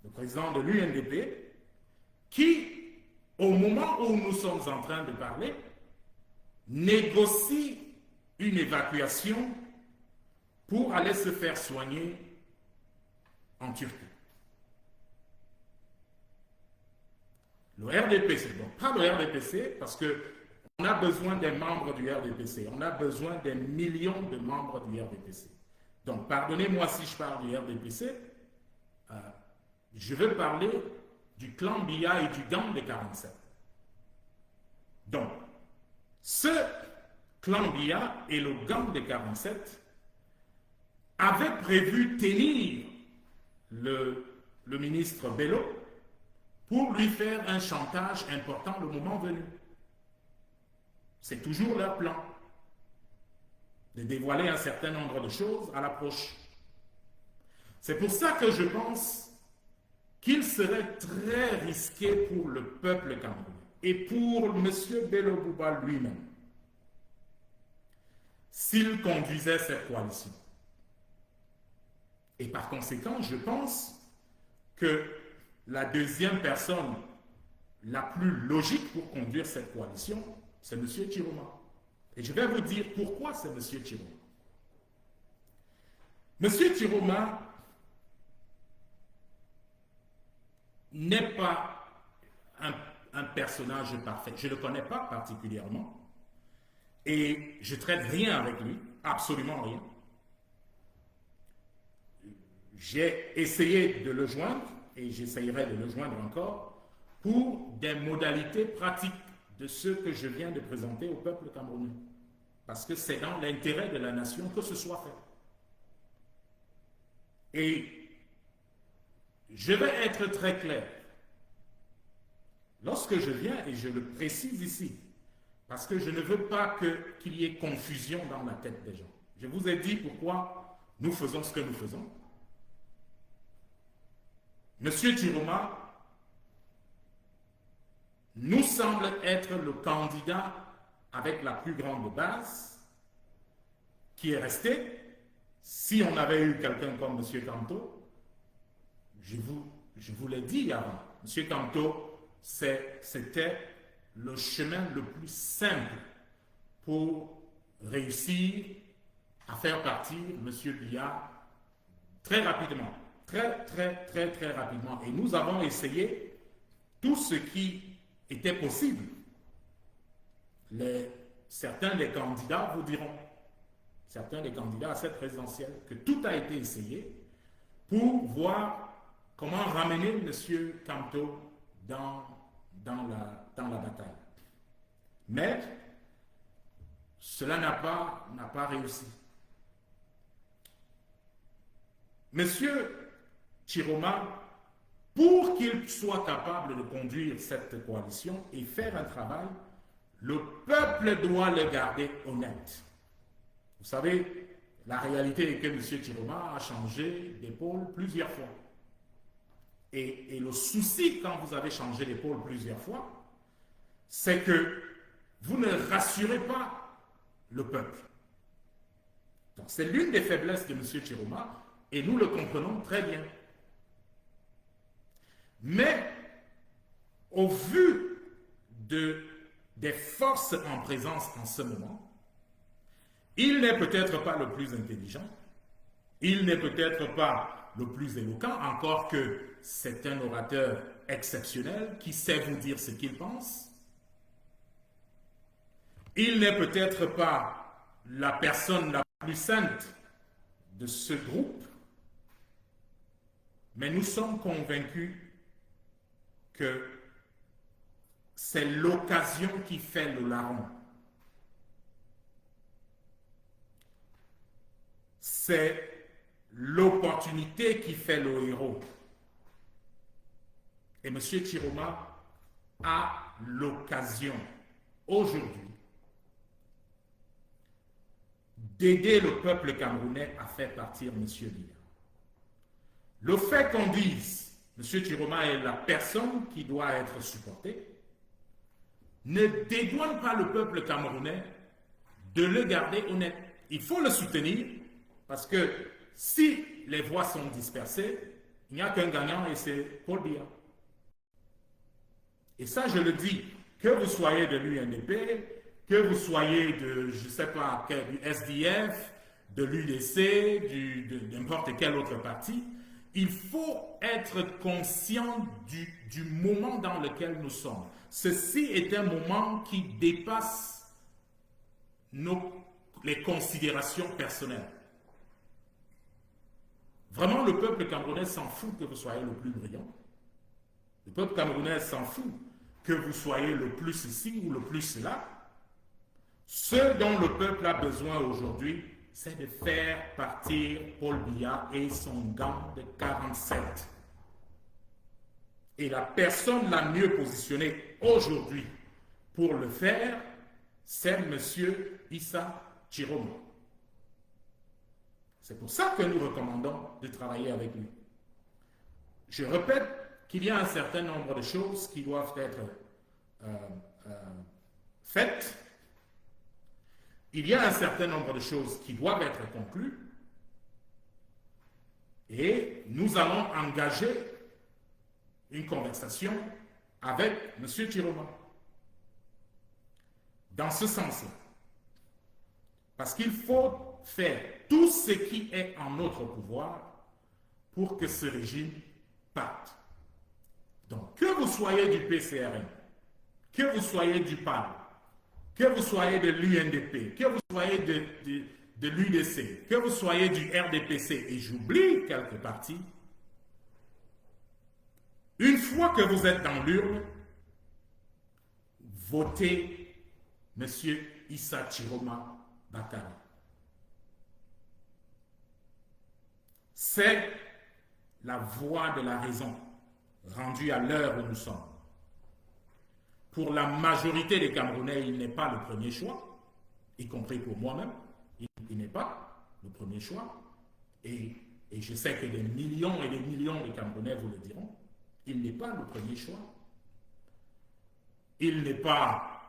Le président de l'UNDP qui, au moment où nous sommes en train de parler, négocie une évacuation pour aller se faire soigner en Turquie. Le RDPC, donc pas le RDPC, parce qu'on a besoin des membres du RDPC, on a besoin des millions de membres du RDPC. Donc, pardonnez-moi si je parle du RDPC, je veux parler du clan Biya et du gang des 47. Donc, ce clan Biya et le gang des 47 avaient prévu tenir le ministre Bello pour lui faire un chantage important le moment venu. C'est toujours leur plan de dévoiler un certain nombre de choses à l'approche. C'est pour ça que je pense qu'il serait très risqué pour le peuple camerounais et pour M. Bello Bouba lui-même s'il conduisait cette coalition. Et par conséquent, je pense que la deuxième personne la plus logique pour conduire cette coalition, c'est M. Chiroma. Et je vais vous dire pourquoi c'est M. Chiroma. Monsieur Chiroma n'est pas un personnage parfait. Je ne le connais pas particulièrement. Et je ne traite rien avec lui, absolument rien. J'ai essayé de le joindre, et j'essayerai de le joindre encore, pour des modalités pratiques de ce que je viens de présenter au peuple camerounais. Parce que c'est dans l'intérêt de la nation que ce soit fait. Et je vais être très clair. Lorsque je viens, et je le précise ici, parce que je ne veux pas qu'il y ait confusion dans la tête des gens. Je vous ai dit pourquoi nous faisons ce que nous faisons. Monsieur Chiroma nous semble être le candidat avec la plus grande base qui est resté. Si on avait eu quelqu'un comme M. Kamto, je vous l'ai dit avant, M. Kamto, c'était le chemin le plus simple pour réussir à faire partir M. Biya très rapidement, très rapidement. Et nous avons essayé tout ce qui était possible. Certains des candidats vous diront, certains des candidats à cette présidentielle, que tout a été essayé pour voir comment ramener M. Kamto dans la bataille. Mais cela n'a pas réussi. Monsieur Chiroma, pour qu'il soit capable de conduire cette coalition et faire un travail, le peuple doit le garder honnête. Vous savez, la réalité est que M. Chiroma a changé d'épaule plusieurs fois. Et le souci quand vous avez changé d'épaule plusieurs fois, c'est que vous ne rassurez pas le peuple. Donc c'est l'une des faiblesses de M. Chiroma et nous le comprenons très bien. Mais au vu des forces en présence en ce moment, il n'est peut-être pas le plus intelligent, il n'est peut-être pas le plus éloquent, encore que c'est un orateur exceptionnel qui sait vous dire ce qu'il pense. Il n'est peut-être pas la personne la plus sainte de ce groupe, mais nous sommes convaincus que c'est l'occasion qui fait le larron. C'est l'opportunité qui fait le héros. Et M. Chiroma a l'occasion aujourd'hui d'aider le peuple camerounais à faire partir M. Biya. Le fait qu'on dise M. Chiroma est la personne qui doit être supportée ne dédouane pas le peuple camerounais de le garder honnête. Il faut le soutenir parce que si les voix sont dispersées, il n'y a qu'un gagnant et c'est Paul Biya. Et ça, je le dis, que vous soyez de l'UNDP, que vous soyez de, je ne sais pas, du SDF, de l'UDC, de n'importe quel autre parti, il faut être conscient du moment dans lequel nous sommes. Ceci est un moment qui dépasse les considérations personnelles. Vraiment, le peuple camerounais s'en fout que vous soyez le plus brillant. Le peuple camerounais s'en fout que vous soyez le plus ici ou le plus là. Ce dont le peuple a besoin aujourd'hui, c'est de faire partir Paul Biya et son gang de 47. Et la personne la mieux positionnée aujourd'hui pour le faire, c'est M. Issa Chiroma. C'est pour ça que nous recommandons de travailler avec lui. Je répète qu'il y a un certain nombre de choses qui doivent être faites. Il y a un certain nombre de choses qui doivent être conclues. Et nous allons engager une conversation avec M. Chiroma. Dans ce sens-là. Parce qu'il faut faire tout ce qui est en notre pouvoir pour que ce régime parte. Donc, que vous soyez du PCRN, que vous soyez du PAL, que vous soyez de l'UNDP, que vous soyez de l'UDC, que vous soyez du RDPC, et j'oublie quelques partis, une fois que vous êtes dans l'urne, votez M. Issa Chiroma Bakari. C'est la voix de la raison rendue à l'heure où nous sommes. Pour la majorité des Camerounais, il n'est pas le premier choix, y compris pour moi-même. Il n'est pas le premier choix. Et je sais que des millions et des millions de Camerounais vous le diront. Il n'est pas le premier choix. Il n'est pas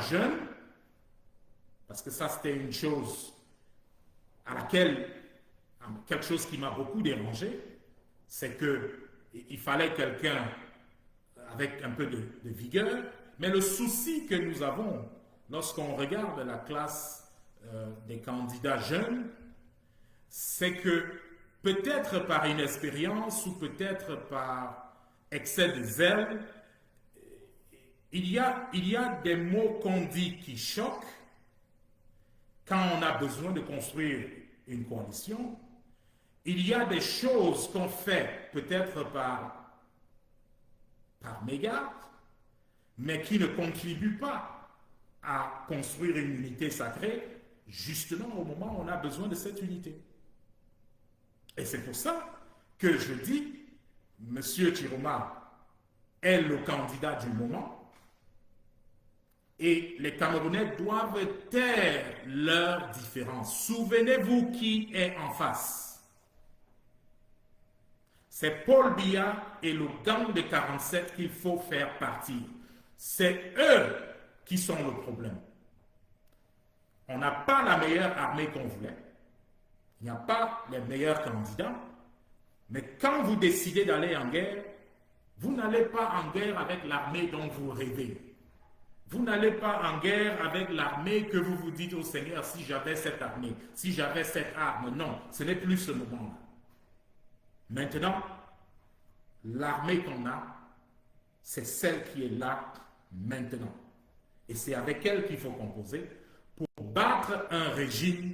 jeune, parce que ça c'était une chose à laquelle, quelque chose qui m'a beaucoup dérangé, c'est qu'il fallait quelqu'un avec un peu de vigueur, mais le souci que nous avons lorsqu'on regarde la classe des candidats jeunes, c'est que peut-être par inexpérience ou peut-être par excès de zèle, il y a des mots qu'on dit qui choquent quand on a besoin de construire une coalition. Il y a des choses qu'on fait peut-être par mégarde, mais qui ne contribuent pas à construire une unité sacrée, justement au moment où on a besoin de cette unité. Et c'est pour ça que je dis, M. Chiroma est le candidat du moment, et les Camerounais doivent taire leurs différences. Souvenez-vous qui est en face. C'est Paul Biya et le gang de 47 qu'il faut faire partir. C'est eux qui sont le problème. On n'a pas la meilleure armée qu'on voulait. Il n'y a pas les meilleurs candidats. Mais quand vous décidez d'aller en guerre, vous n'allez pas en guerre avec l'armée dont vous rêvez. Vous n'allez pas en guerre avec l'armée que vous vous dites au Seigneur, si j'avais cette armée, si j'avais cette arme. Non, ce n'est plus ce moment-là. Maintenant, l'armée qu'on a, c'est celle qui est là maintenant. Et c'est avec elle qu'il faut composer pour battre un régime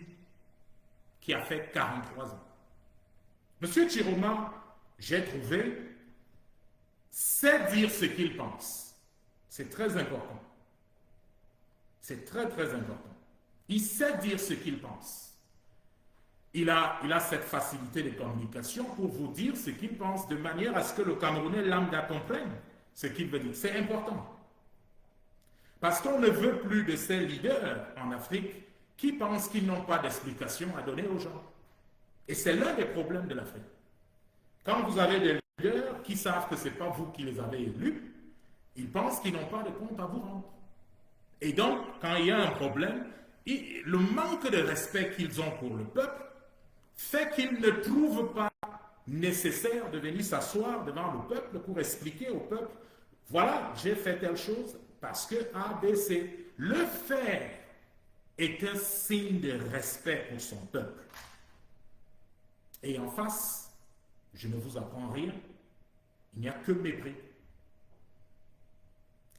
qui a fait 43 ans. Monsieur Chiroma, j'ai trouvé, sait dire ce qu'il pense. C'est très important. C'est très, très important. Il sait dire ce qu'il pense. Il a cette facilité de communication pour vous dire ce qu'il pense de manière à ce que le Camerounais lambda comprenne ce qu'il veut dire. C'est important. Parce qu'on ne veut plus de ces leaders en Afrique qui pensent qu'ils n'ont pas d'explication à donner aux gens. Et c'est l'un des problèmes de l'Afrique. Quand vous avez des leaders qui savent que ce n'est pas vous qui les avez élus, ils pensent qu'ils n'ont pas de compte à vous rendre. Et donc, quand il y a un problème, le manque de respect qu'ils ont pour le peuple fait qu'ils ne trouvent pas nécessaire de venir s'asseoir devant le peuple pour expliquer au peuple, voilà, j'ai fait telle chose parce que A, B, C. Le faire est un signe de respect pour son peuple. Et en face, je ne vous apprends rien, il n'y a que mépris.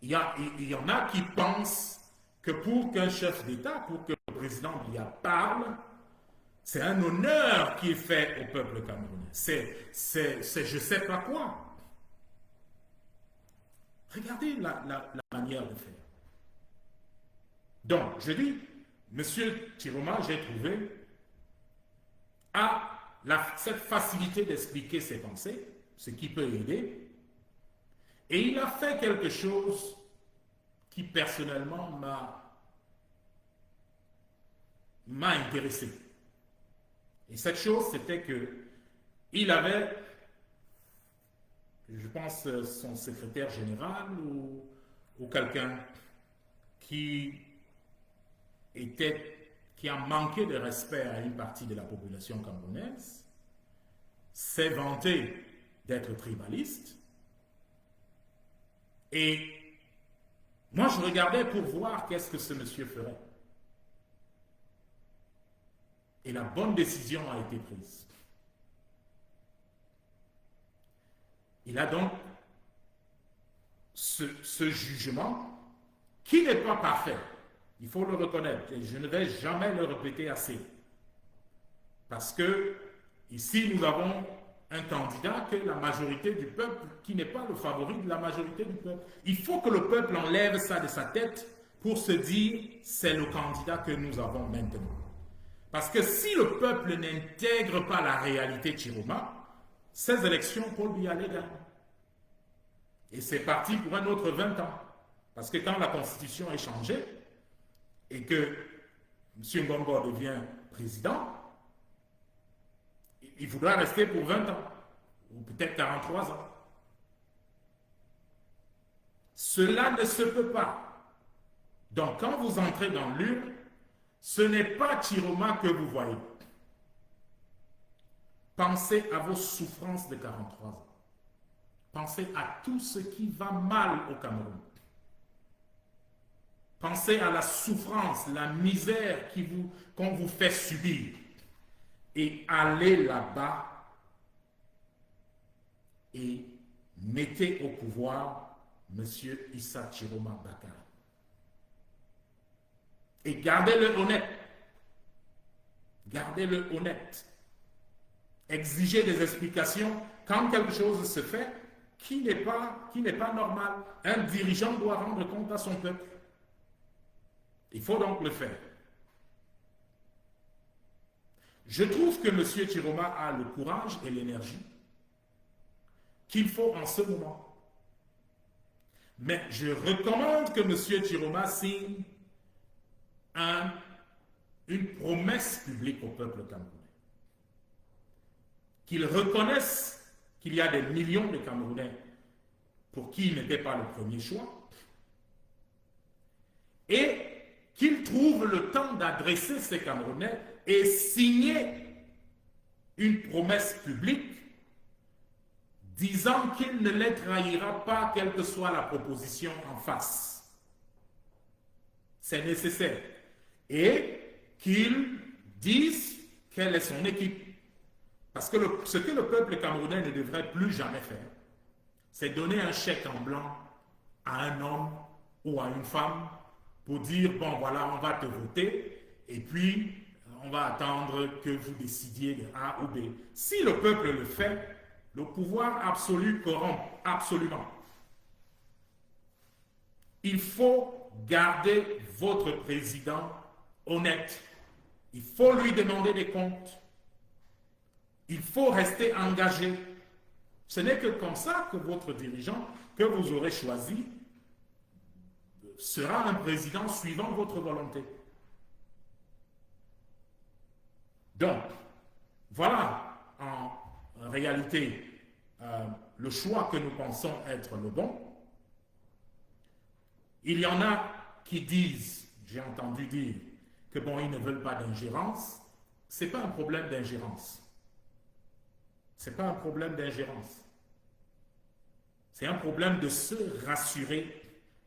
Il y en a qui pensent que pour qu'un chef d'État, pour que le président Biya parle, c'est un honneur qui est fait au peuple camerounais. C'est je ne sais pas quoi. Regardez la manière de faire. Donc, je dis, M. Chiroma, j'ai trouvé, a cette facilité d'expliquer ses pensées, ce qui peut aider. Et il a fait quelque chose qui personnellement m'a intéressé. Et cette chose, c'était que il avait, je pense, son secrétaire général ou quelqu'un qui a manqué de respect à une partie de la population camerounaise, s'est vanté d'être tribaliste. Et moi, je regardais pour voir qu'est-ce que ce monsieur ferait. Et la bonne décision a été prise. Il a donc ce jugement qui n'est pas parfait. Il faut le reconnaître. Et je ne vais jamais le répéter assez. Parce que ici, nous avons un candidat que la majorité du peuple, qui n'est pas le favori de la majorité du peuple. Il faut que le peuple enlève ça de sa tête pour se dire, c'est le candidat que nous avons maintenant. Parce que si le peuple n'intègre pas la réalité Chiroma, ces élections, Paul Biya les gagne. Et c'est parti pour un autre 20 ans. Parce que quand la constitution est changée et que M. Ngombo devient président, il voudra rester pour 20 ans, ou peut-être 43 ans. Cela ne se peut pas. Donc quand vous entrez dans l'urne, ce n'est pas Chiroma que vous voyez. Pensez à vos souffrances de 43 ans. Pensez à tout ce qui va mal au Cameroun. Pensez à la souffrance, la misère qu'on vous fait subir. Et allez là-bas et mettez au pouvoir M. Issa Chiroma Bakary. Et gardez-le honnête. Gardez-le honnête. Exigez des explications quand quelque chose se fait qui n'est pas normal. Un dirigeant doit rendre compte à son peuple. Il faut donc le faire. Je trouve que M. Chiroma a le courage et l'énergie qu'il faut en ce moment. Mais je recommande que M. Chiroma signe une promesse publique au peuple camerounais. Qu'il reconnaisse qu'il y a des millions de Camerounais pour qui il n'était pas le premier choix et qu'il trouve le temps d'adresser ces Camerounais et signer une promesse publique disant qu'il ne les trahira pas, quelle que soit la proposition en face. C'est nécessaire. Et qu'il dise quelle est son équipe. Parce que ce que le peuple camerounais ne devrait plus jamais faire, c'est donner un chèque en blanc à un homme ou à une femme pour dire, bon voilà, on va te voter, et puis on va attendre que vous décidiez de A ou B. Si le peuple le fait, le pouvoir absolu corrompt absolument. Il faut garder votre président honnête. Il faut lui demander des comptes. Il faut rester engagé. Ce n'est que comme ça que votre dirigeant, que vous aurez choisi, sera un président suivant votre volonté. Donc, voilà en réalité le choix que nous pensons être le bon. Il y en a qui disent, j'ai entendu dire, que bon, ils ne veulent pas d'ingérence. Ce n'est pas un problème d'ingérence. Ce n'est pas un problème d'ingérence. C'est un problème de se rassurer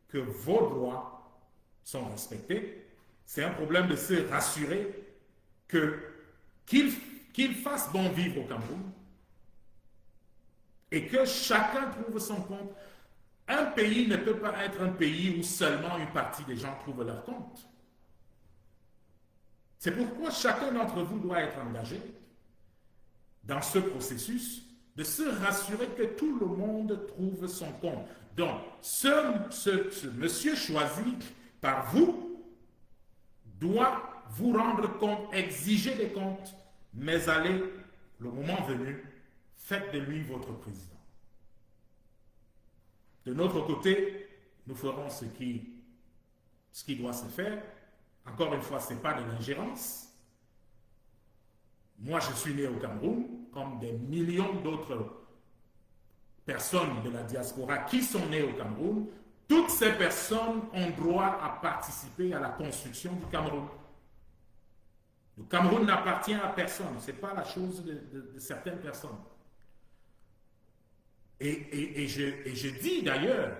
que vos droits sont respectés. C'est un problème de se rassurer qu'il fasse bon vivre au Cameroun et que chacun trouve son compte. Un pays ne peut pas être un pays où seulement une partie des gens trouvent leur compte. C'est pourquoi chacun d'entre vous doit être engagé dans ce processus de se rassurer que tout le monde trouve son compte. Donc, ce monsieur choisi par vous doit vous rendre compte, exiger des comptes, mais allez, le moment venu, faites de lui votre président. De notre côté, nous ferons ce qui doit se faire. Encore une fois, ce n'est pas de l'ingérence. Moi, je suis né au Cameroun, comme des millions d'autres personnes de la diaspora qui sont nées au Cameroun. Toutes ces personnes ont droit à participer à la construction du Cameroun. Le Cameroun n'appartient à personne. Ce n'est pas la chose de certaines personnes. Et je dis d'ailleurs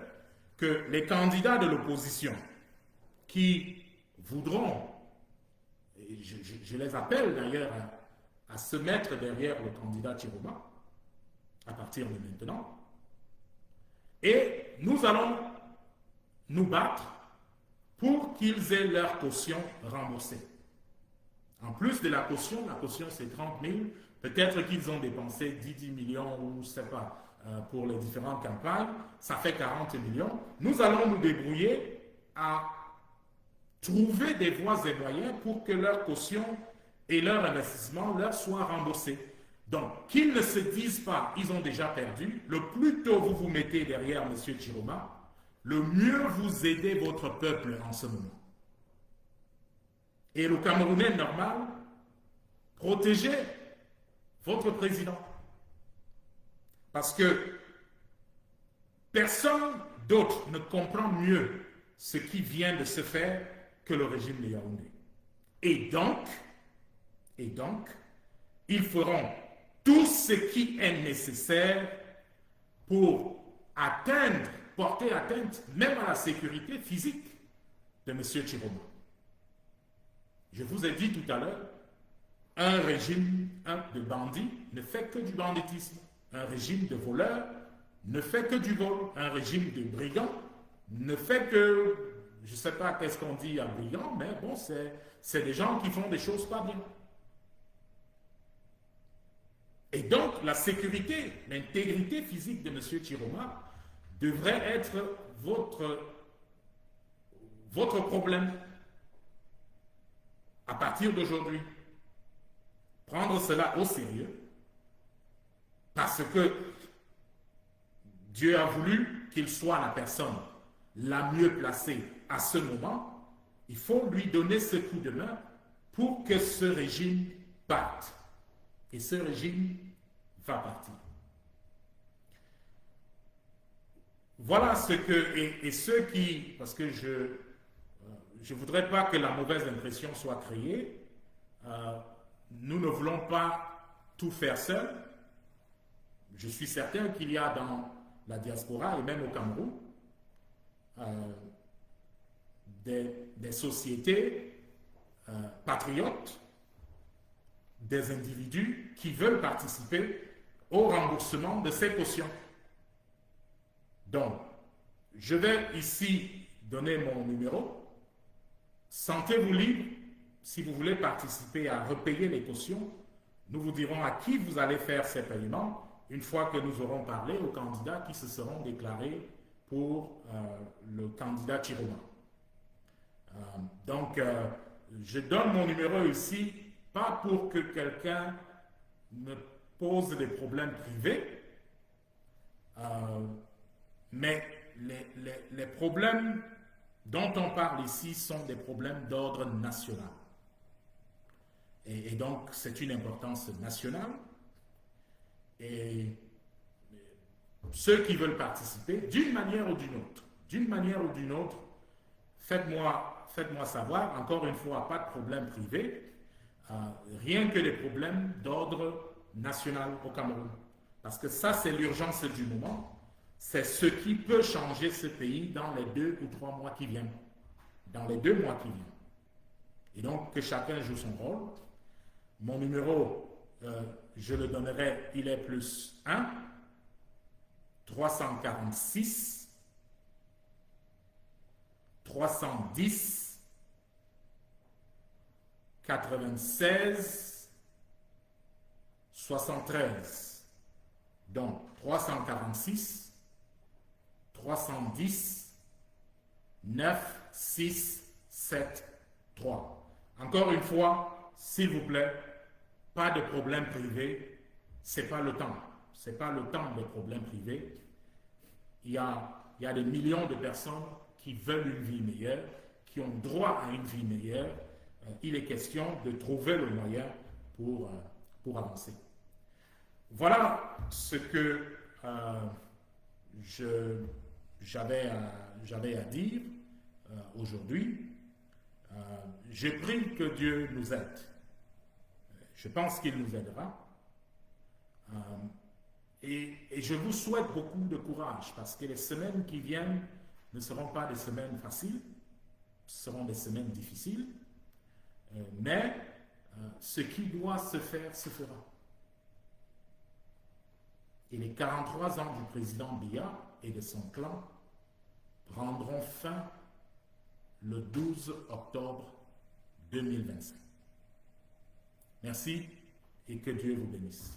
que les candidats de l'opposition qui voudront je les appelle d'ailleurs à se mettre derrière le candidat Chiroma à partir de maintenant. Et nous allons nous battre pour qu'ils aient leur caution remboursée. En plus de la caution c'est 30 000. Peut-être qu'ils ont dépensé 10 millions ou je ne sais pas pour les différentes campagnes. Ça fait 40 millions. Nous allons nous débrouiller à trouver des voies et moyens pour que leur caution et leur investissement leur soient remboursés. Donc, qu'ils ne se disent pas, ils ont déjà perdu. Le plus tôt vous vous mettez derrière M. Chiroma, le mieux vous aidez votre peuple en ce moment. Et le Camerounais normal, protégez votre président. Parce que personne d'autre ne comprend mieux ce qui vient de se faire que le régime de Yaoundé. Et donc, ils feront tout ce qui est nécessaire pour porter atteinte même à la sécurité physique de M. Chiroma. Je vous ai dit tout à l'heure, un régime de bandits ne fait que du banditisme. Un régime de voleurs ne fait que du vol. Un régime de brigands ne fait que, je ne sais pas qu'est-ce qu'on dit à brigands, mais bon, c'est des gens qui font des choses pas bien. Et donc, la sécurité, l'intégrité physique de M. Chiroma devrait être votre problème à partir d'aujourd'hui. Prendre cela au sérieux, parce que Dieu a voulu qu'il soit la personne la mieux placée à ce moment. Il faut lui donner ce coup de main pour que ce régime parte. Et ce régime va partir. Voilà ce que... Et ceux qui... Parce que je ne voudrais pas que la mauvaise impression soit créée. Nous ne voulons pas tout faire seul. Je suis certain qu'il y a dans la diaspora et même au Cameroun des sociétés patriotes, des individus qui veulent participer au remboursement de ces cautions. Donc, je vais ici donner mon numéro. Sentez-vous libre. Si vous voulez participer à repayer les cautions, nous vous dirons à qui vous allez faire ces paiements une fois que nous aurons parlé aux candidats qui se seront déclarés pour le candidat Chiroma. Donc, je donne mon numéro ici, pas pour que quelqu'un me pose des problèmes privés, mais les problèmes dont on parle ici sont des problèmes d'ordre national. Et donc, c'est une importance nationale. Et ceux qui veulent participer, d'une manière ou d'une autre, faites-moi savoir. Encore une fois, pas de problème privé, rien que des problèmes d'ordre national au Cameroun. Parce que ça, c'est l'urgence du moment. C'est ce qui peut changer ce pays dans les 2 ou 3 mois qui viennent. Dans les 2 mois qui viennent. Et donc, que chacun joue son rôle. Mon numéro, je le donnerai, il est plus 1 346 310 96 73. Donc, 346 310 9 6 7 3. Encore une fois, s'il vous plaît, pas de problème privé, c'est pas le temps. C'est pas le temps des problèmes privés. Il y a des millions de personnes qui veulent une vie meilleure, qui ont droit à une vie meilleure. Il est question de trouver le moyen pour avancer. Voilà ce que j'avais à dire aujourd'hui. Je prie que Dieu nous aide. Je pense qu'il nous aidera. Et je vous souhaite beaucoup de courage parce que les semaines qui viennent ne seront pas des semaines faciles, ce seront des semaines difficiles. Mais ce qui doit se faire, se fera. Et les 43 ans du président Biya et de son clan prendront fin le 12 octobre 2025. Merci et que Dieu vous bénisse.